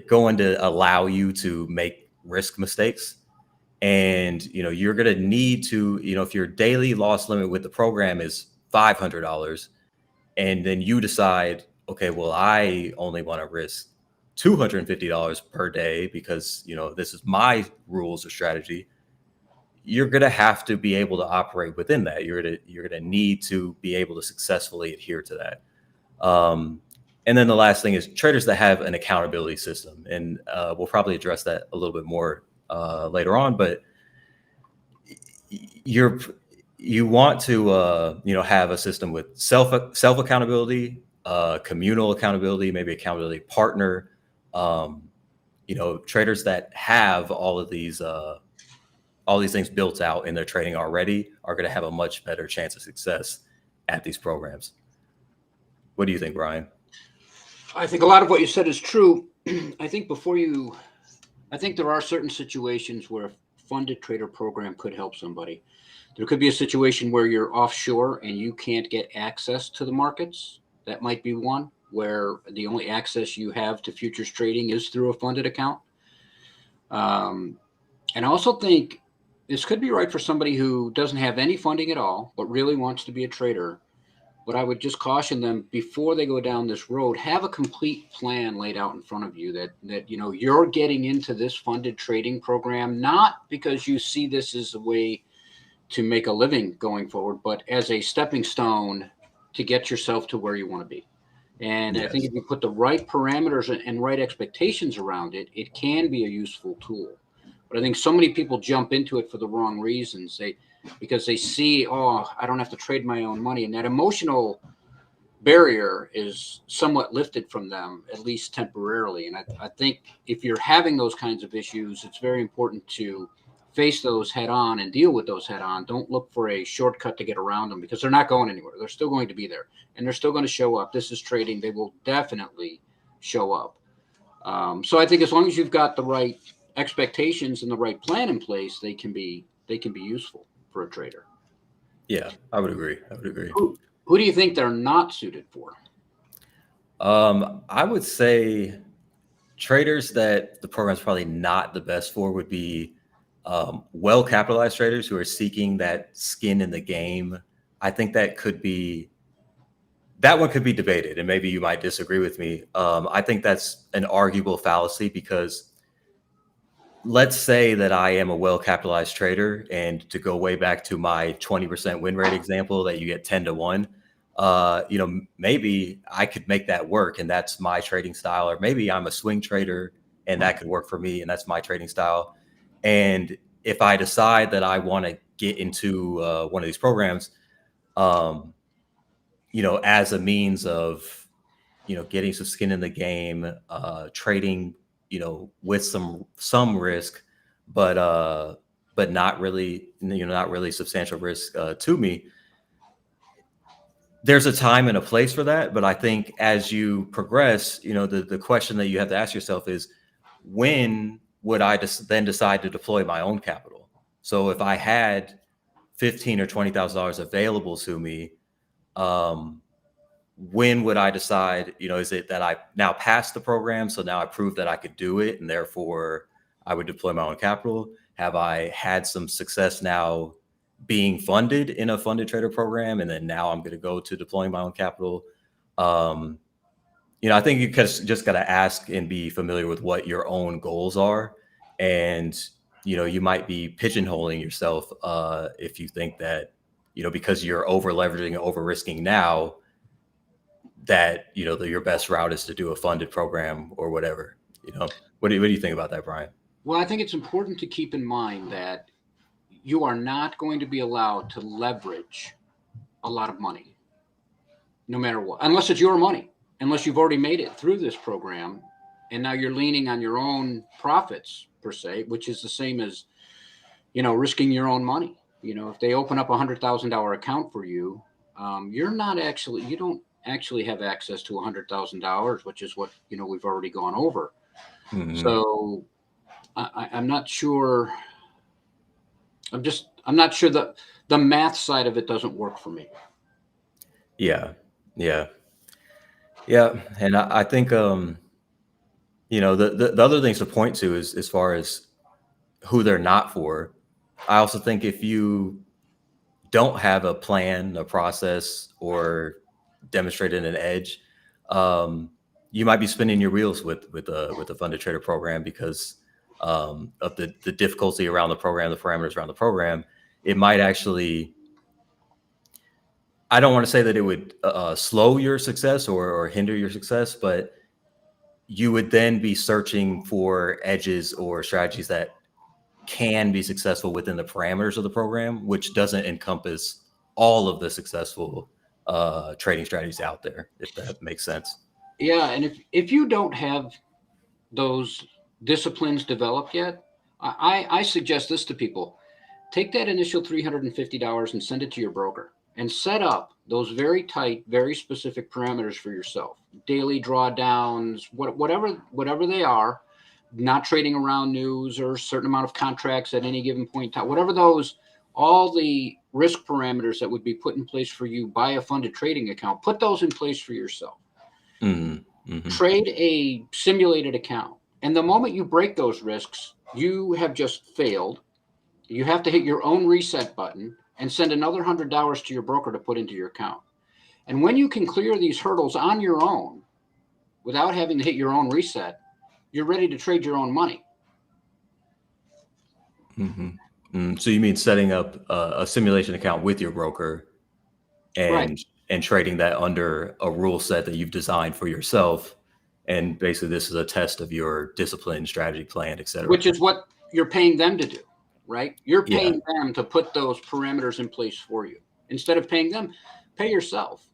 B: going to allow you to make risk mistakes. And, you're going to need to, if your daily loss limit with the program is $500, and then you decide, okay, well, I only want to risk $250 per day because, this is my rules or strategy. You're going to have to be able to operate within that. You're going to need to be able to successfully adhere to that. And then the last thing is traders that have an accountability system. And we'll probably address that a little bit more later on, but you want to have a system with self accountability, communal accountability, maybe accountability partner. Traders that have all of these things built out in their trading already are going to have a much better chance of success at these programs. What do you think, Brian?
C: I think a lot of what you said is true. I think there are certain situations where a funded trader program could help somebody. There could be a situation where you're offshore and you can't get access to the markets. That might be one where the only access you have to futures trading is through a funded account. And I also think this could be right for somebody who doesn't have any funding at all, but really wants to be a trader. But I would just caution them before they go down this road, have a complete plan laid out in front of you that you're getting into this funded trading program, not because you see this as a way to make a living going forward, but as a stepping stone to get yourself to where you want to be. And yes. I think if you put the right parameters and right expectations around it, it can be a useful tool. But I think so many people jump into it for the wrong reasons. Because they see, I don't have to trade my own money. And that emotional barrier is somewhat lifted from them, at least temporarily. And I think if you're having those kinds of issues, it's very important to face those head on and deal with those head on. Don't look for a shortcut to get around them, because they're not going anywhere. They're still going to be there and they're still going to show up. This is trading. They will definitely show up. So I think as long as you've got the right expectations and the right plan in place, they can be useful for a trader.
B: Yeah, I would agree.
C: Who do you think they're not suited for?
B: I would say traders that the program's probably not the best for would be well-capitalized traders who are seeking that skin in the game, I think that one could be debated, and maybe you might disagree with me. I think that's an arguable fallacy because let's say that I am a well-capitalized trader, and to go way back to my 20% win rate example that you get 10 to 1, maybe I could make that work and that's my trading style, or maybe I'm a swing trader and that could work for me and that's my trading style. And if I decide that I want to get into one of these programs, as a means of, getting some skin in the game, trading, with some risk, but not really, not really substantial risk to me. There's a time and a place for that, but I think as you progress, the question that you have to ask yourself is, when would I then decide to deploy my own capital? So if I had $15,000 or $20,000 available to me, when would I decide, is it that I now passed the program, so now I proved that I could do it, and therefore I would deploy my own capital? Have I had some success now being funded in a funded trader program, and then now I'm going to go to deploying my own capital? I think you just got to ask and be familiar with what your own goals are. And, you might be pigeonholing yourself if you think that, because you're over leveraging and over risking now, that, your best route is to do a funded program or whatever. What do you think about that, Brian?
C: Well, I think it's important to keep in mind that you are not going to be allowed to leverage a lot of money, no matter what, unless it's your money, unless you've already made it through this program and now you're leaning on your own profits per se, which is the same as, risking your own money. If they open up $100,000 account for you, you don't actually have access to $100,000, which is what, we've already gone over. Mm-hmm. So I'm not sure. I'm not sure that the math side of it doesn't work for me.
B: Yeah. And I think, the other things to point to is, as far as who they're not for, I also think if you don't have a plan, a process, or demonstrated an edge, you might be spinning your wheels with a funded trader program because of the difficulty around the program, the parameters around the program. It might actually, I don't want to say that it would slow your success or hinder your success, but you would then be searching for edges or strategies that can be successful within the parameters of the program, which doesn't encompass all of the successful trading strategies out there, if that makes sense.
C: Yeah, and if you don't have those disciplines developed yet, I suggest this to people. Take that initial $350 and send it to your broker and set up those very tight, very specific parameters for yourself. Daily drawdowns, whatever they are, not trading around news or a certain amount of contracts at any given point in time, whatever those, all the risk parameters that would be put in place for you by a funded trading account, put those in place for yourself. Mm-hmm. Mm-hmm. Trade a simulated account. And the moment you break those risks, you have just failed. You have to hit your own reset button and send another $100 to your broker to put into your account. And when you can clear these hurdles on your own without having to hit your own reset, you're ready to trade your own money.
B: Mm-hmm. Mm-hmm. So you mean setting up a simulation account with your broker and trading that under a rule set that you've designed for yourself. And basically this is a test of your discipline, strategy, plan, et cetera.
C: Which is what you're paying them to do, right? You're paying them to put those parameters in place for you. Instead of paying them, pay yourself.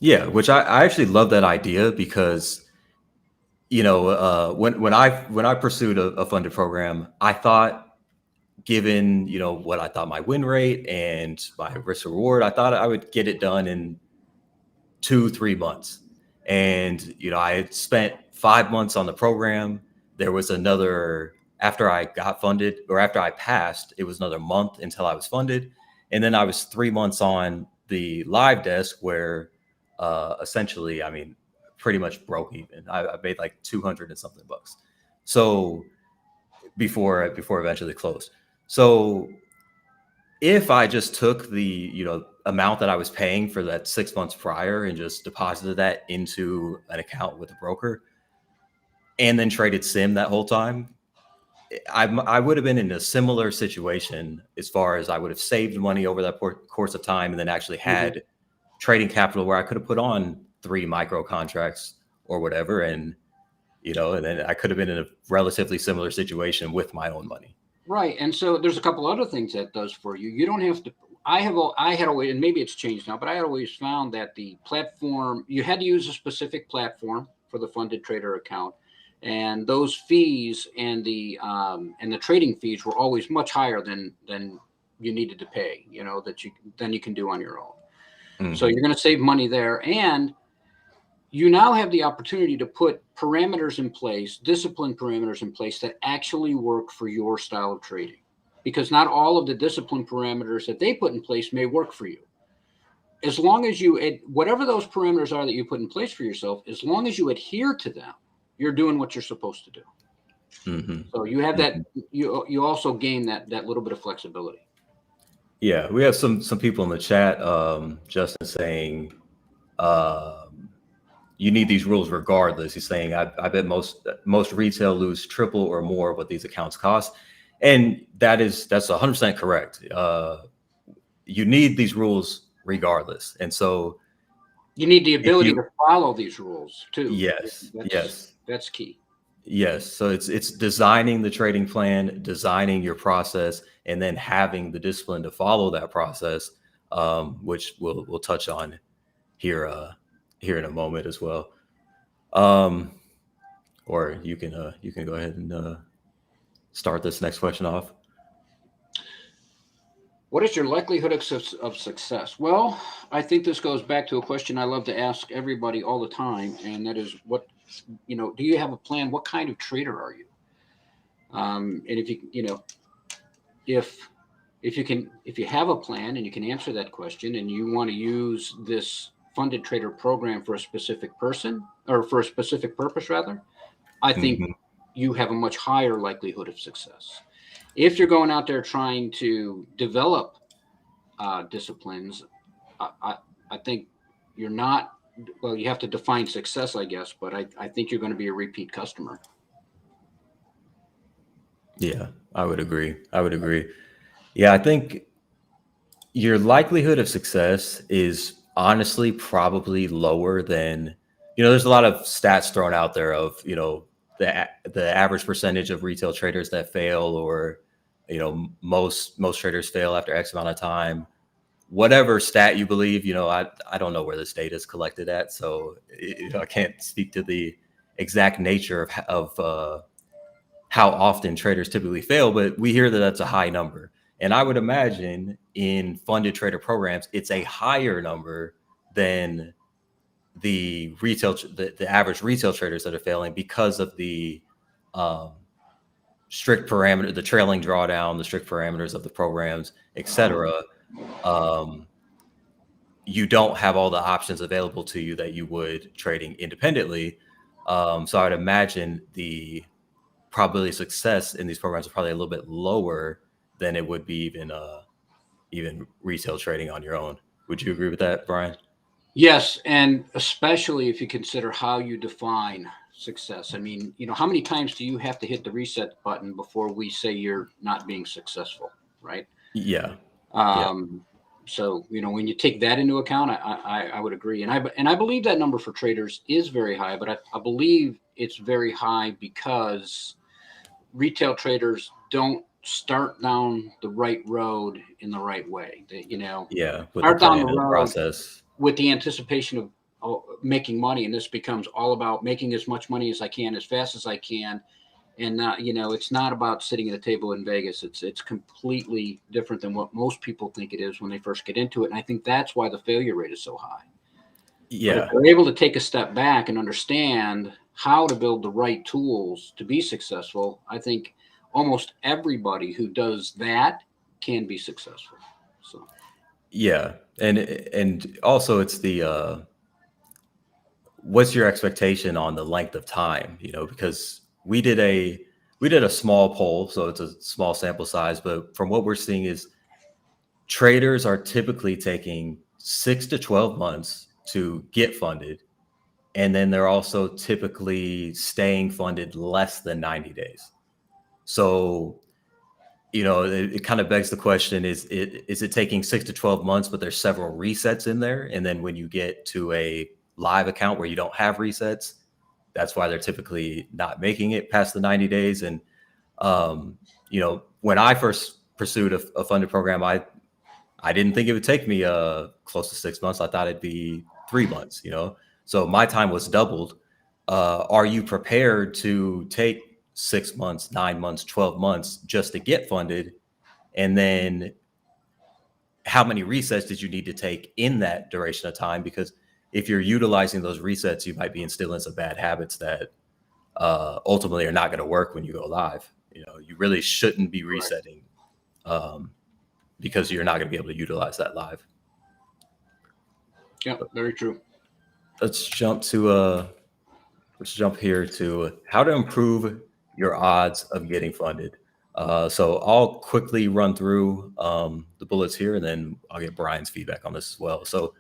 B: Yeah, which I actually love that idea because, when I pursued a funded program, I thought, given, what I thought my win rate and my risk reward, I thought I would get it done in 2-3 months. And, I had spent 5 months on the program. There was another, after I got funded or after I passed, it was another month until I was funded. And then I was 3 months on the live desk where essentially, pretty much broke even. I made like 200 and something bucks. So before eventually closed. So if I just took the amount that I was paying for that 6 months prior and just deposited that into an account with a broker and then traded sim that whole time, I would have been in a similar situation as far as I would have saved money over that course of time and then actually had trading capital where I could have put on 3 micro contracts or whatever. And then I could have been in a relatively similar situation with my own money.
C: Right. And so there's a couple other things that does for you. You don't have to, I had always, and maybe it's changed now, but I had always found that the platform, you had to use a specific platform for the funded trader account. And those fees and the trading fees were always much higher than you needed to pay, than you can do on your own. So you're going to save money there. And you now have the opportunity to put parameters in place, discipline parameters in place that actually work for your style of trading, because not all of the discipline parameters that they put in place may work for you. As long as whatever those parameters are that you put in place for yourself, as long as you adhere to them, you're doing what you're supposed to do. So you have that, you also gain that little bit of flexibility.
B: Yeah, we have some people in the chat, Justin saying, you need these rules regardless. He's saying, I bet most retail lose triple or more what these accounts cost. And that's 100% correct. You need these rules regardless. And so
C: you need the ability to follow these rules too.
B: Yes.
C: That's key.
B: Yes. So it's designing the trading plan, designing your process, and then having the discipline to follow that process, which we'll touch on here in a moment as well. Or you can go ahead and start this next question off.
C: What is your likelihood of success? Well, I think this goes back to a question I love to ask everybody all the time, and that is, do you have a plan? What kind of trader are you? And if you have a plan and you can answer that question, and you want to use this funded trader program for a specific person, or for a specific purpose rather, I think you have a much higher likelihood of success. If you're going out there trying to develop disciplines, I think you're not, well, you have to define success, I guess, but I think you're going to be a repeat customer.
B: Yeah, I would agree. Yeah, I think your likelihood of success is honestly probably lower than, there's a lot of stats thrown out there of, the average percentage of retail traders that fail, or, most traders fail after X amount of time. Whatever stat you believe, I don't know where this data is collected at, so I can't speak to the exact nature of how often traders typically fail, but we hear that that's a high number. And I would imagine in funded trader programs, it's a higher number than the average retail traders that are failing, because of the strict parameter, the trailing drawdown, the strict parameters of the programs, etc. You don't have all the options available to you that you would trading independently. So I would imagine the probability of success in these programs are probably a little bit lower than it would be even retail trading on your own. Would you agree with that, Brian?
C: Yes, and especially if you consider how you define success. I mean, how many times do you have to hit the reset button before we say you're not being successful, right?
B: Yeah.
C: So, when you take that into account, I would agree. And I believe that number for traders is very high, but I believe it's very high because retail traders don't start down the right road in the right way. They,
B: start down the road process
C: with the anticipation of making money. And this becomes all about making as much money as I can, as fast as I can. And not, it's not about sitting at a table in Vegas. It's completely different than what most people think it is when they first get into it. And I think that's why the failure rate is so high.
B: Yeah.
C: But if they're able to take a step back and understand how to build the right tools to be successful, I think almost everybody who does that can be successful. So.
B: Yeah. And also it's the, what's your expectation on the length of time, because we did we did a small poll, so it's a small sample size, but from what we're seeing is traders are typically taking 6 to 12 months to get funded. And then they're also typically staying funded less than 90 days. So, it kind of begs the question, is it taking 6 to 12 months, but there's several resets in there? And then when you get to a live account where you don't have resets, that's why they're typically not making it past the 90 days. And, when I first pursued a funded program, I didn't think it would take me close to 6 months. I thought it'd be 3 months, So my time was doubled. Are you prepared to take 6 months, 9 months, 12 months just to get funded? And then how many resets did you need to take in that duration of time? Because if you're utilizing those resets, you might be instilling some bad habits that ultimately are not going to work when you go live. You really shouldn't be resetting because you're not going to be able to utilize that live.
C: Yeah, very true.
B: Let's jump here to how to improve your odds of getting funded. So I'll quickly run through the bullets here, and then I'll get Brian's feedback on this as well. So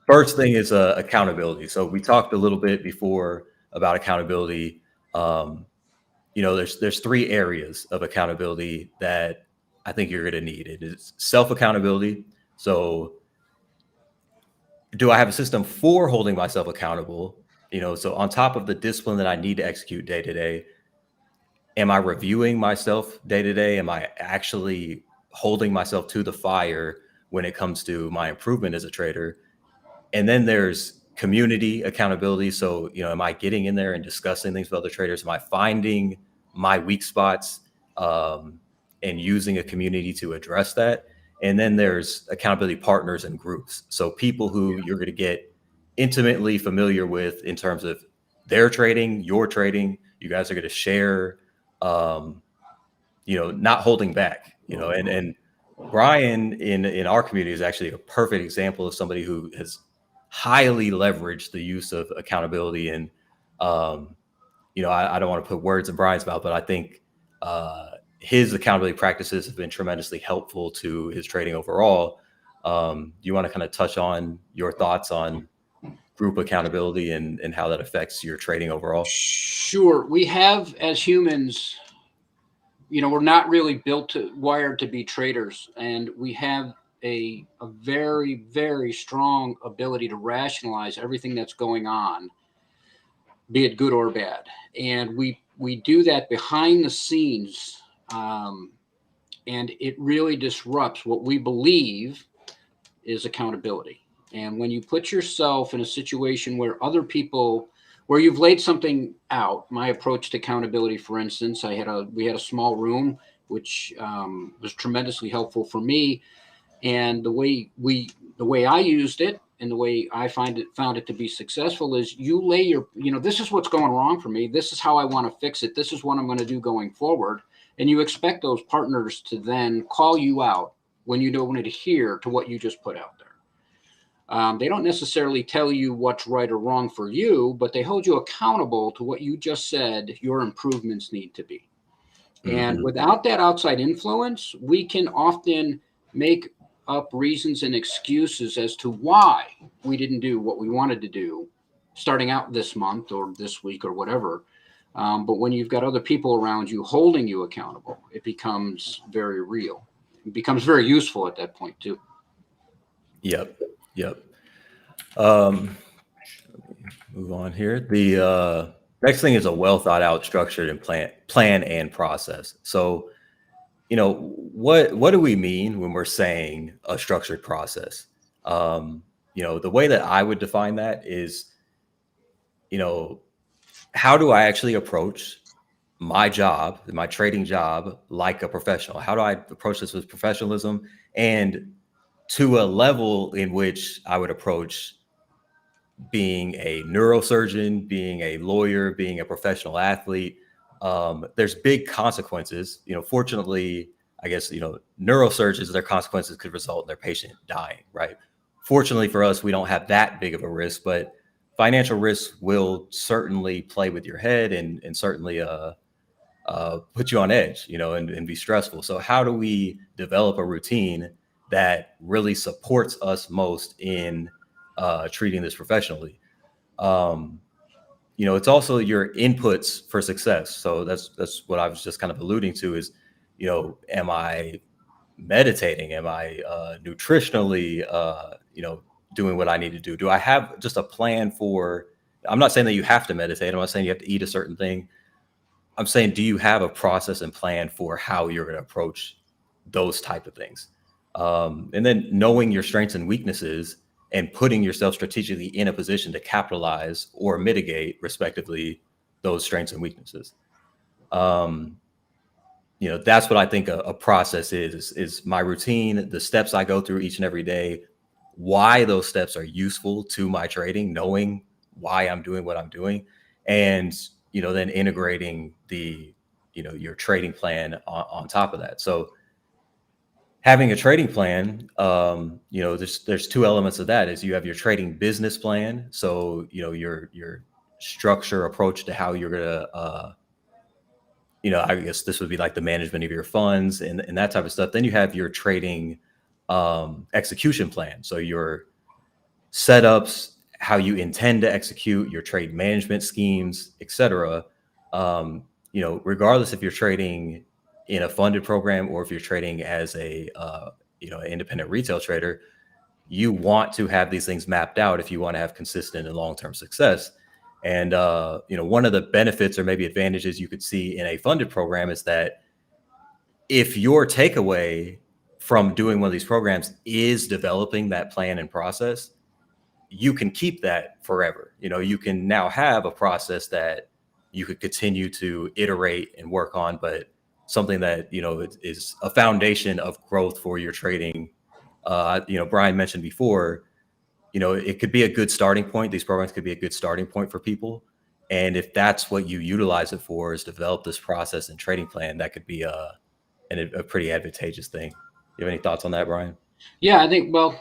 B: first thing is accountability. So we talked a little bit before about accountability. There's 3 areas of accountability that I think you're going to need. It is self-accountability. So do I have a system for holding myself accountable? So on top of the discipline that I need to execute day to day, am I reviewing myself day to day? Am I actually holding myself to the fire when it comes to my improvement as a trader? And then there's community accountability. So, am I getting in there and discussing things with other traders? Am I finding my weak spots and using a community to address that? And then there's accountability partners and groups. So people who you're going to get intimately familiar with in terms of their trading, your trading. You guys are going to share, not holding back, and Brian in our community is actually a perfect example of somebody who has highly leveraged the use of accountability. And, I don't want to put words in Brian's mouth, but I think his accountability practices have been tremendously helpful to his trading overall. Do you want to kind of touch on your thoughts on group accountability and how that affects your trading overall?
C: Sure. We have, as humans, we're not really wired to be traders, and we have a very, very strong ability to rationalize everything that's going on, be it good or bad. And we do that behind the scenes, and it really disrupts what we believe is accountability. And when you put yourself in a situation where where you've laid something out, my approach to accountability, for instance, we had a small room, which was tremendously helpful for me. And the way I used it and the way I found it to be successful is you lay this is what's going wrong for me. This is how I want to fix it. This is what I'm going to do going forward. And you expect those partners to then call you out when you don't adhere to what you just put out there. They don't necessarily tell you what's right or wrong for you, but they hold you accountable to what you just said your improvements need to be. Mm-hmm. And without that outside influence, we can often make up reasons and excuses as to why we didn't do what we wanted to do starting out this month or this week or whatever. But when you've got other people around you holding you accountable, it becomes very real. It becomes very useful at that point too.
B: Yep. Move on here. The next thing is a well thought out, structured and plan and process. So, what do we mean when we're saying a structured process? The way that I would define that is, how do I actually approach my job, my trading job, like a professional? How do I approach this with professionalism and to a level in which I would approach being a neurosurgeon, being a lawyer, being a professional athlete? There's big consequences. Fortunately, I guess, neurosurgeons, their consequences could result in their patient dying, right? Fortunately for us, we don't have that big of a risk, but financial risk will certainly play with your head and certainly put you on edge, and be stressful. So how do we develop a routine that really supports us most in treating this professionally? It's also your inputs for success. So that's what I was just kind of alluding to is, am I meditating? Am I nutritionally, doing what I need to do? Do I have just a plan for, I'm not saying that you have to meditate. I'm not saying you have to eat a certain thing. I'm saying, do you have a process and plan for how you're going to approach those type of things? And then knowing your strengths and weaknesses and putting yourself strategically in a position to capitalize or mitigate, respectively, those strengths and weaknesses. That's what I think a process is my routine, the steps I go through each and every day, why those steps are useful to my trading, knowing why I'm doing what I'm doing, and then integrating your trading plan on top of that. So having a trading plan, there's two elements of that. Is you have your trading business plan, so your structure approach to how you're gonna I guess this would be like the management of your funds and that type of stuff. Then you have your trading execution plan. So your setups, how you intend to execute your trade management schemes, etc. Regardless if you're trading in a funded program or if you're trading as a an independent retail trader, you want to have these things mapped out if you want to have consistent and long-term success. And one of the benefits or maybe advantages you could see in a funded program is that if your takeaway from doing one of these programs is developing that plan and process, you can keep that forever. You can now have a process that you could continue to iterate and work on, but something that, is a foundation of growth for your trading. Brian mentioned before, it could be a good starting point. These programs could be a good starting point for people. And if that's what you utilize it for, is develop this process and trading plan, that could be a pretty advantageous thing. You have any thoughts on that, Brian?
C: Yeah, I think, well,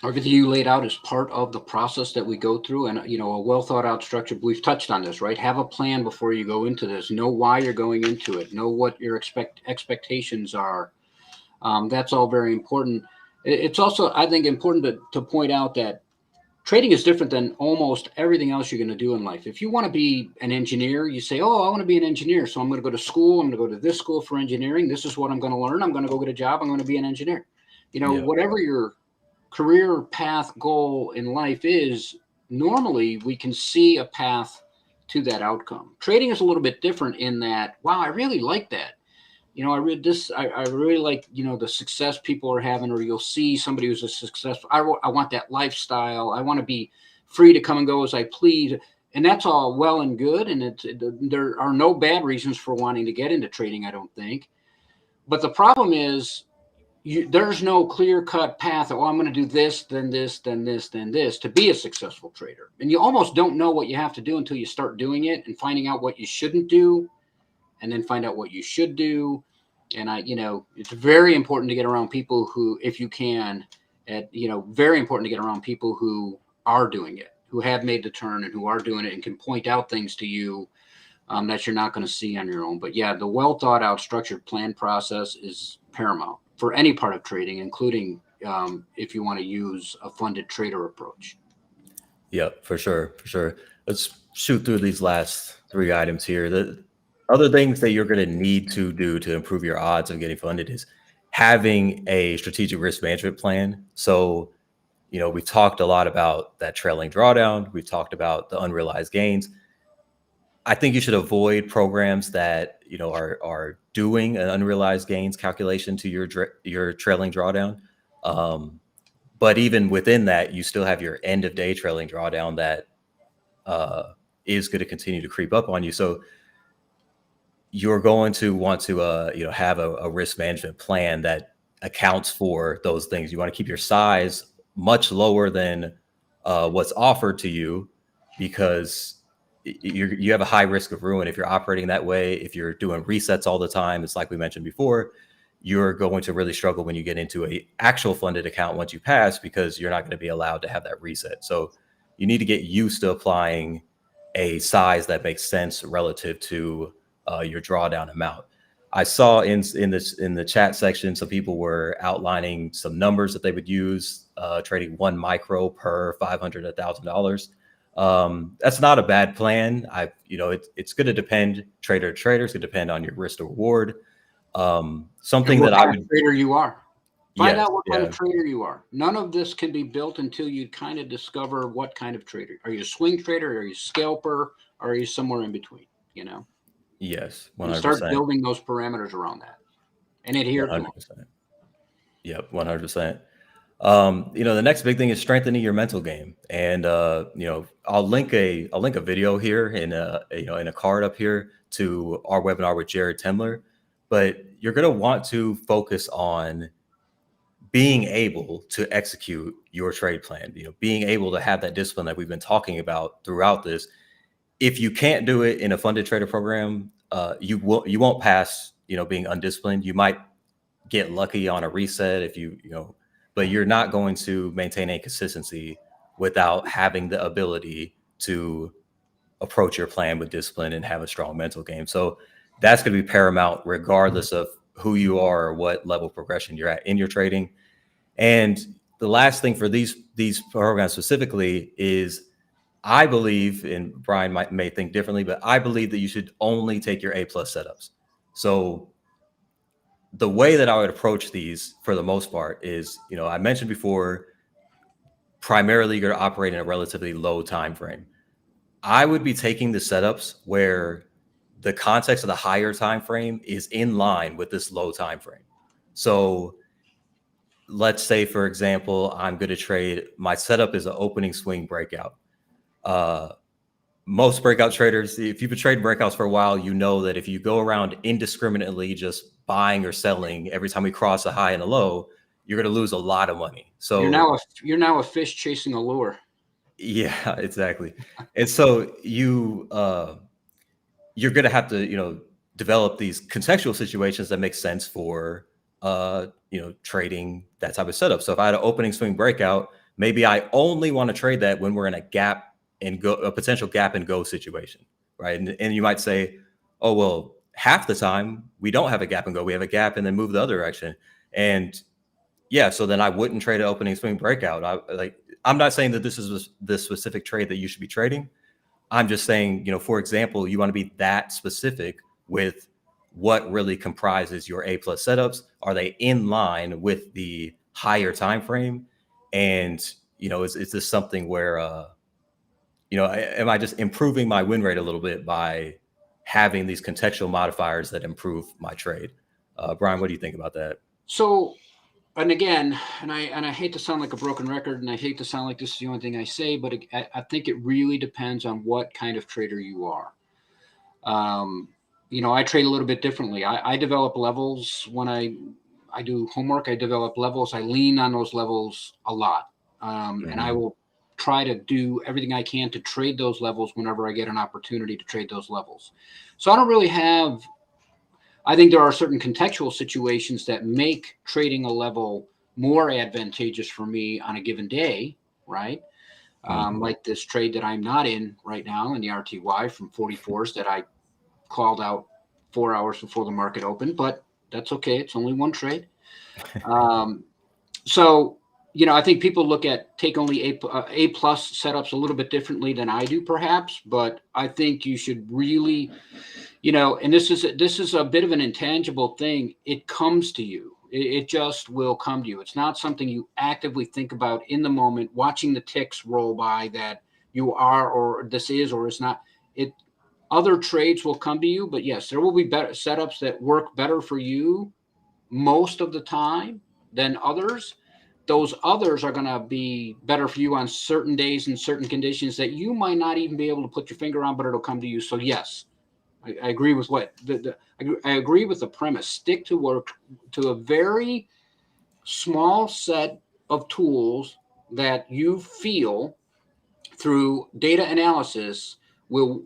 C: everything you laid out is part of the process that we go through, and a well thought out structure. We've touched on this, right? Have a plan before you go into this. Know why you're going into it. Know what your expectations are. That's all very important. It's also, I think, important to point out that trading is different than almost everything else you're going to do in life. If you want to be an engineer, you say, "Oh, I want to be an engineer, so I'm going to go to school. I'm going to go to this school for engineering. This is what I'm going to learn. I'm going to go get a job. I'm going to be an engineer." Whatever your career path goal in life is, normally we can see a path to that outcome. Trading is a little bit different in that, wow, I really like that. I read this. I really like, the success people are having, or you'll see somebody who's a successful. I want that lifestyle. I want to be free to come and go as I please. And that's all well and good. And there are no bad reasons for wanting to get into trading, I don't think. But the problem is, there's no clear-cut path. Oh, I'm going to do this, then this, then this, then this to be a successful trader. And you almost don't know what you have to do until you start doing it and finding out what you shouldn't do, and then find out what you should do. And it's very important to get around people who, if you can, very important to get around people who are doing it, who have made the turn and who are doing it and can point out things to you that you're not going to see on your own. But yeah, the well thought out, structured plan process is paramount for any part of trading, including if you want to use a funded trader approach.
B: Yeah, for sure. Let's shoot through these last three items here. The other things that you're going to need to do to improve your odds of getting funded is having a strategic risk management plan. So, we've talked a lot about that trailing drawdown. We've talked about the unrealized gains. I think you should avoid programs that, are doing an unrealized gains calculation to your trailing drawdown. But even within that, you still have your end of day trailing drawdown that is going to continue to creep up on you. So you're going to want to, have a risk management plan that accounts for those things. You want to keep your size much lower than what's offered to you, because you have a high risk of ruin if you're operating that way. If you're doing resets all the time, it's like we mentioned before, you're going to really struggle when you get into a actual funded account once you pass, because you're not going to be allowed to have that reset. So you need to get used to applying a size that makes sense relative to your drawdown amount. I saw in the chat section, some people were outlining some numbers that they would use, trading 1 micro per $500, $1,000. That's not a bad plan. It's going to depend trader to trader. It's going to depend on your risk to reward. Something
C: what
B: that I
C: kind of
B: would
C: trader you are. Find
B: yes,
C: out what kind
B: yeah,
C: of trader you are. None of this can be built until you kind of discover what kind of trader. Are you a swing trader? Are you a scalper? Or are you somewhere in between? You know,
B: yes,
C: and start
B: 100%,
C: building those parameters around that and adhere to them.
B: 100%. Yep, 100%. The next big thing is strengthening your mental game. And I'll link a video here in a card up here to our webinar with Jared Temler. But you're going to want to focus on being able to execute your trade plan, being able to have that discipline that we've been talking about throughout this. If you can't do it in a funded trader program, you won't pass, being undisciplined. You might get lucky on a reset but you're not going to maintain a consistency without having the ability to approach your plan with discipline and have a strong mental game. So that's going to be paramount regardless of who you are or what level of progression you're at in your trading. And the last thing for these programs specifically is, I believe, and Brian may think differently, but I believe that you should only take your A+ setups. So the way that I would approach these for the most part is, I mentioned before, primarily you're going to operate in a relatively low time frame. I would be taking the setups where the context of the higher time frame is in line with this low time frame. So let's say, for example, I'm going to trade, my setup is an opening swing breakout. Most breakout traders, if you've been trading breakouts for a while, you know that if you go around indiscriminately just buying or selling every time we cross a high and a low, you're going to lose a lot of money. So
C: you're now a fish chasing a lure.
B: yeah, exactly. And so you're going to have to, develop these contextual situations that make sense for, trading that type of setup. So if I had an opening swing breakout, maybe I only want to trade that when we're in a potential gap and go situation, right? And you might say, oh, well, half the time we don't have a gap and go, we have a gap and then move the other direction. And yeah, so then I wouldn't trade an opening swing breakout. I'm not saying that this is the specific trade that you should be trading. I'm just saying, for example, you want to be that specific with what really comprises your A+ setups. Are they in line with the higher time frame? And, is this something where, am I just improving my win rate a little bit by having these contextual modifiers that improve my trade? Brian, what do you think about that?
C: So, and again, and I hate to sound like a broken record, and I hate to sound like this is the only thing I say, but I think it really depends on what kind of trader you are. I trade a little bit differently. I develop levels when I do homework. I develop levels. I lean on those levels a lot, and I will try to do everything I can to trade those levels whenever I get an opportunity to trade those levels. So I don't really have. I think there are certain contextual situations that make trading a level more advantageous for me on a given day, right? Like this trade that I'm not in right now in the RTY from 44s that I called out 4 hours before the market opened, but that's okay. It's only one trade. So, I think people take only A+ setups a little bit differently than I do, perhaps, but I think you should really, and this is a bit of an intangible thing. It comes to you. It just will come to you. It's not something you actively think about in the moment, watching the ticks roll by that you are, or this is, or is not. Other trades will come to you, but yes, there will be better setups that work better for you most of the time than others. Those others are going to be better for you on certain days and certain conditions that you might not even be able to put your finger on, but it'll come to you. So yes, I agree with I agree with the premise. Stick to a very small set of tools that you feel through data analysis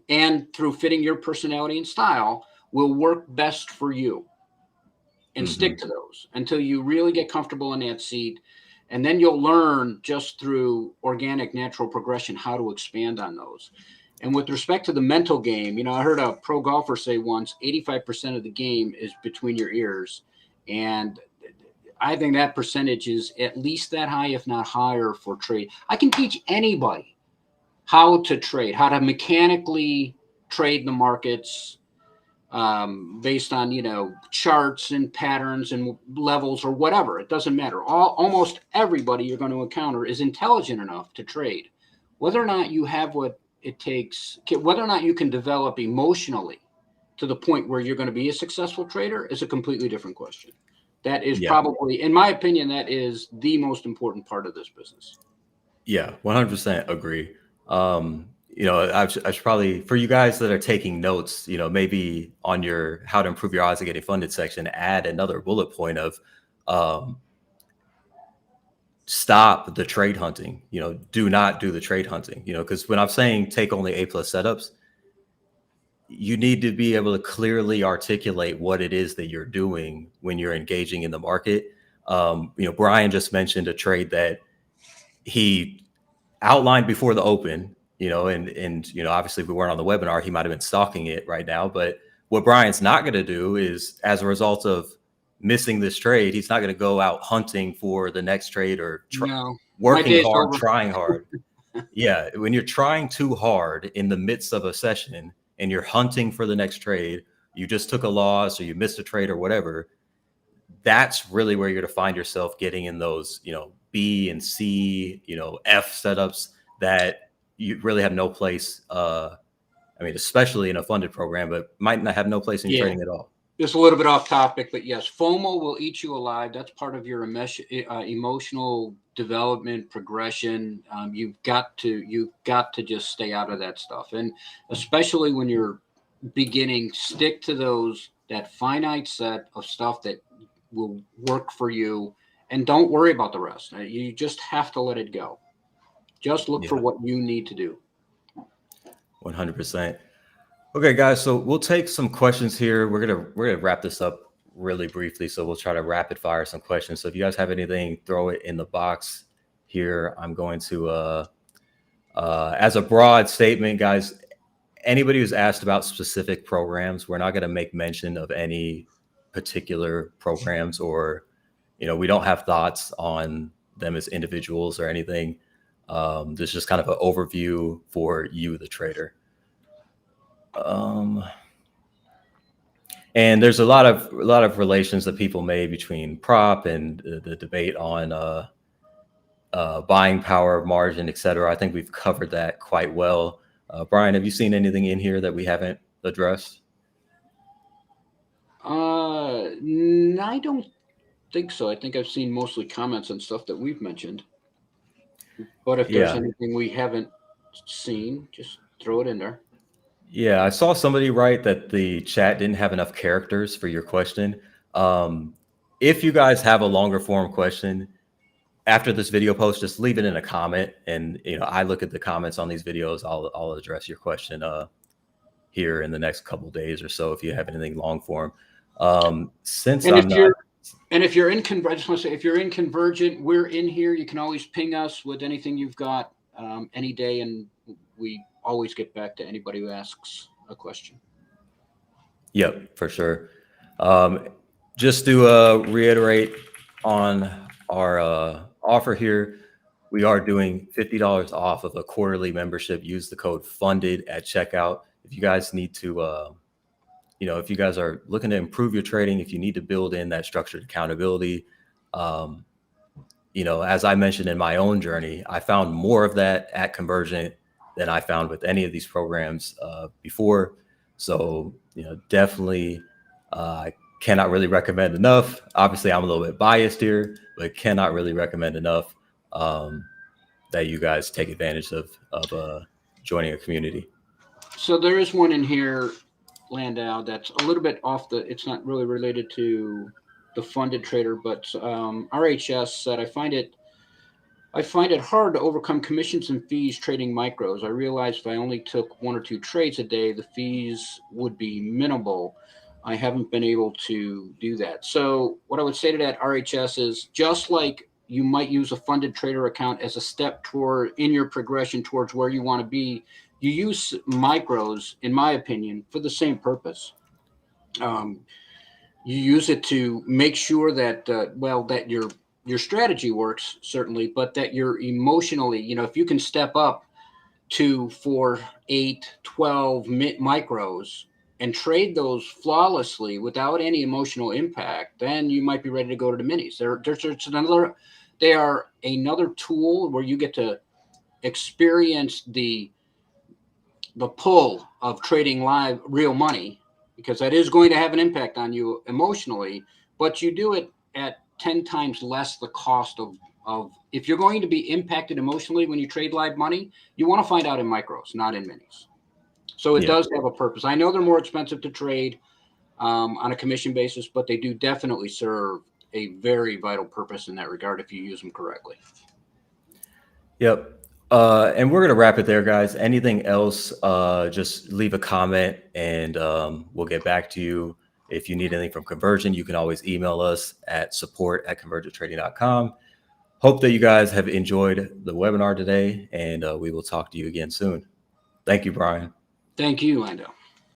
C: and through fitting your personality and style will work best for you. and stick to those until you really get comfortable in that seat. And then you'll learn just through organic, natural progression how to expand on those. And with respect to the mental game, I heard a pro golfer say once, 85% of the game is between your ears. And I think that percentage is at least that high, if not higher, for trade. I can teach anybody how to trade, how to mechanically trade the markets, based on, charts and patterns and levels or whatever. It doesn't matter. Almost everybody you're going to encounter is intelligent enough to trade. Whether or not you have what it takes, whether or not you can develop emotionally to the point where you're going to be a successful trader is a completely different question. That is probably, in my opinion, that is the most important part of this business.
B: Yeah, 100% agree. I should probably, for you guys that are taking notes, maybe on your how to improve your odds of getting funded section, add another bullet point of stop the trade hunting. Do not do the trade hunting. Because when I'm saying take only A+ setups, you need to be able to clearly articulate what it is that you're doing when you're engaging in the market. Brian just mentioned a trade that he outlined before the open, and obviously if we weren't on the webinar, he might've been stalking it right now. But what Brian's not going to do is, as a result of missing this trade, he's not going to go out hunting for the next trade or working hard, trying hard. Yeah. When you're trying too hard in the midst of a session and you're hunting for the next trade, you just took a loss or you missed a trade or whatever, that's really where you're going to find yourself getting in those, B and C, F setups that you really have no place. Especially in a funded program, but might not have no place in trading at all.
C: Just a little bit off topic, but yes, FOMO will eat you alive. That's part of your emotional development progression. You've got to just stay out of that stuff. And especially when you're beginning, stick to that finite set of stuff that will work for you. And don't worry about the rest. You just have to let it go. Just look for what you need to do.
B: 100%. Okay, guys. So we'll take some questions here. We're gonna wrap this up really briefly. So we'll try to rapid fire some questions. So if you guys have anything, throw it in the box here. I'm going to, as a broad statement, guys, anybody who's asked about specific programs, we're not going to make mention of any particular programs, or we don't have thoughts on them as individuals or anything. This is just kind of an overview for you, the trader. And there's a lot of relations that people made between prop and the debate on buying power, margin, et cetera. I think we've covered that quite well. Brian, have you seen anything in here that we haven't addressed?
C: I don't think so. I think I've seen mostly comments on stuff that we've mentioned. But if there's anything we haven't seen, just throw it in there.
B: Yeah, I saw somebody write that the chat didn't have enough characters for your question. If you guys have a longer form question after this video post, just leave it in a comment. And, I look at the comments on these videos. I'll address your question here in the next couple of days or so if you have anything long form.
C: If you're in Convergent, we're in here. You can always ping us with anything you've got any day, and we always get back to anybody who asks a question.
B: Yep, for sure. Just to reiterate on our offer here, we are doing $50 off of a quarterly membership. Use the code FUNDED at checkout. If you guys need to, if you guys are looking to improve your trading, if you need to build in that structured accountability, as I mentioned in my own journey, I found more of that at Convergent than I found with any of these programs before. So, definitely cannot really recommend enough. Obviously, I'm a little bit biased here, but cannot really recommend enough that you guys take advantage of joining a community.
C: So there is one in here, Landau, that's a little bit off it's not really related to the funded trader, but RHS said, I find it hard to overcome commissions and fees trading micros. I realized if I only took 1 or 2 trades a day, the fees would be minimal. I haven't been able to do that. So what I would say to that, RHS, is just like you might use a funded trader account as a step toward in your progression towards where you want to be, you use micros, in my opinion, for the same purpose. You use it to make sure that that your strategy works, certainly, but that you're emotionally, if you can step up to 4, 8, 12 micros and trade those flawlessly without any emotional impact, then you might be ready to go to the minis. They are another tool where you get to experience the pull of trading live real money, because that is going to have an impact on you emotionally, but you do it at 10 times less the cost of if you're going to be impacted emotionally when you trade live money, you want to find out in micros, not in minis. So it does have a purpose. I know they're more expensive to trade on a commission basis, but they do definitely serve a very vital purpose in that regard if you use them correctly.
B: Yep. And we're going to wrap it there, guys. Anything else, just leave a comment and we'll get back to you. If you need anything from Convergent, you can always email us at support@convergenttrading.com. Hope that you guys have enjoyed the webinar today, and we will talk to you again soon. Thank you, Brian.
C: Thank you, Lando.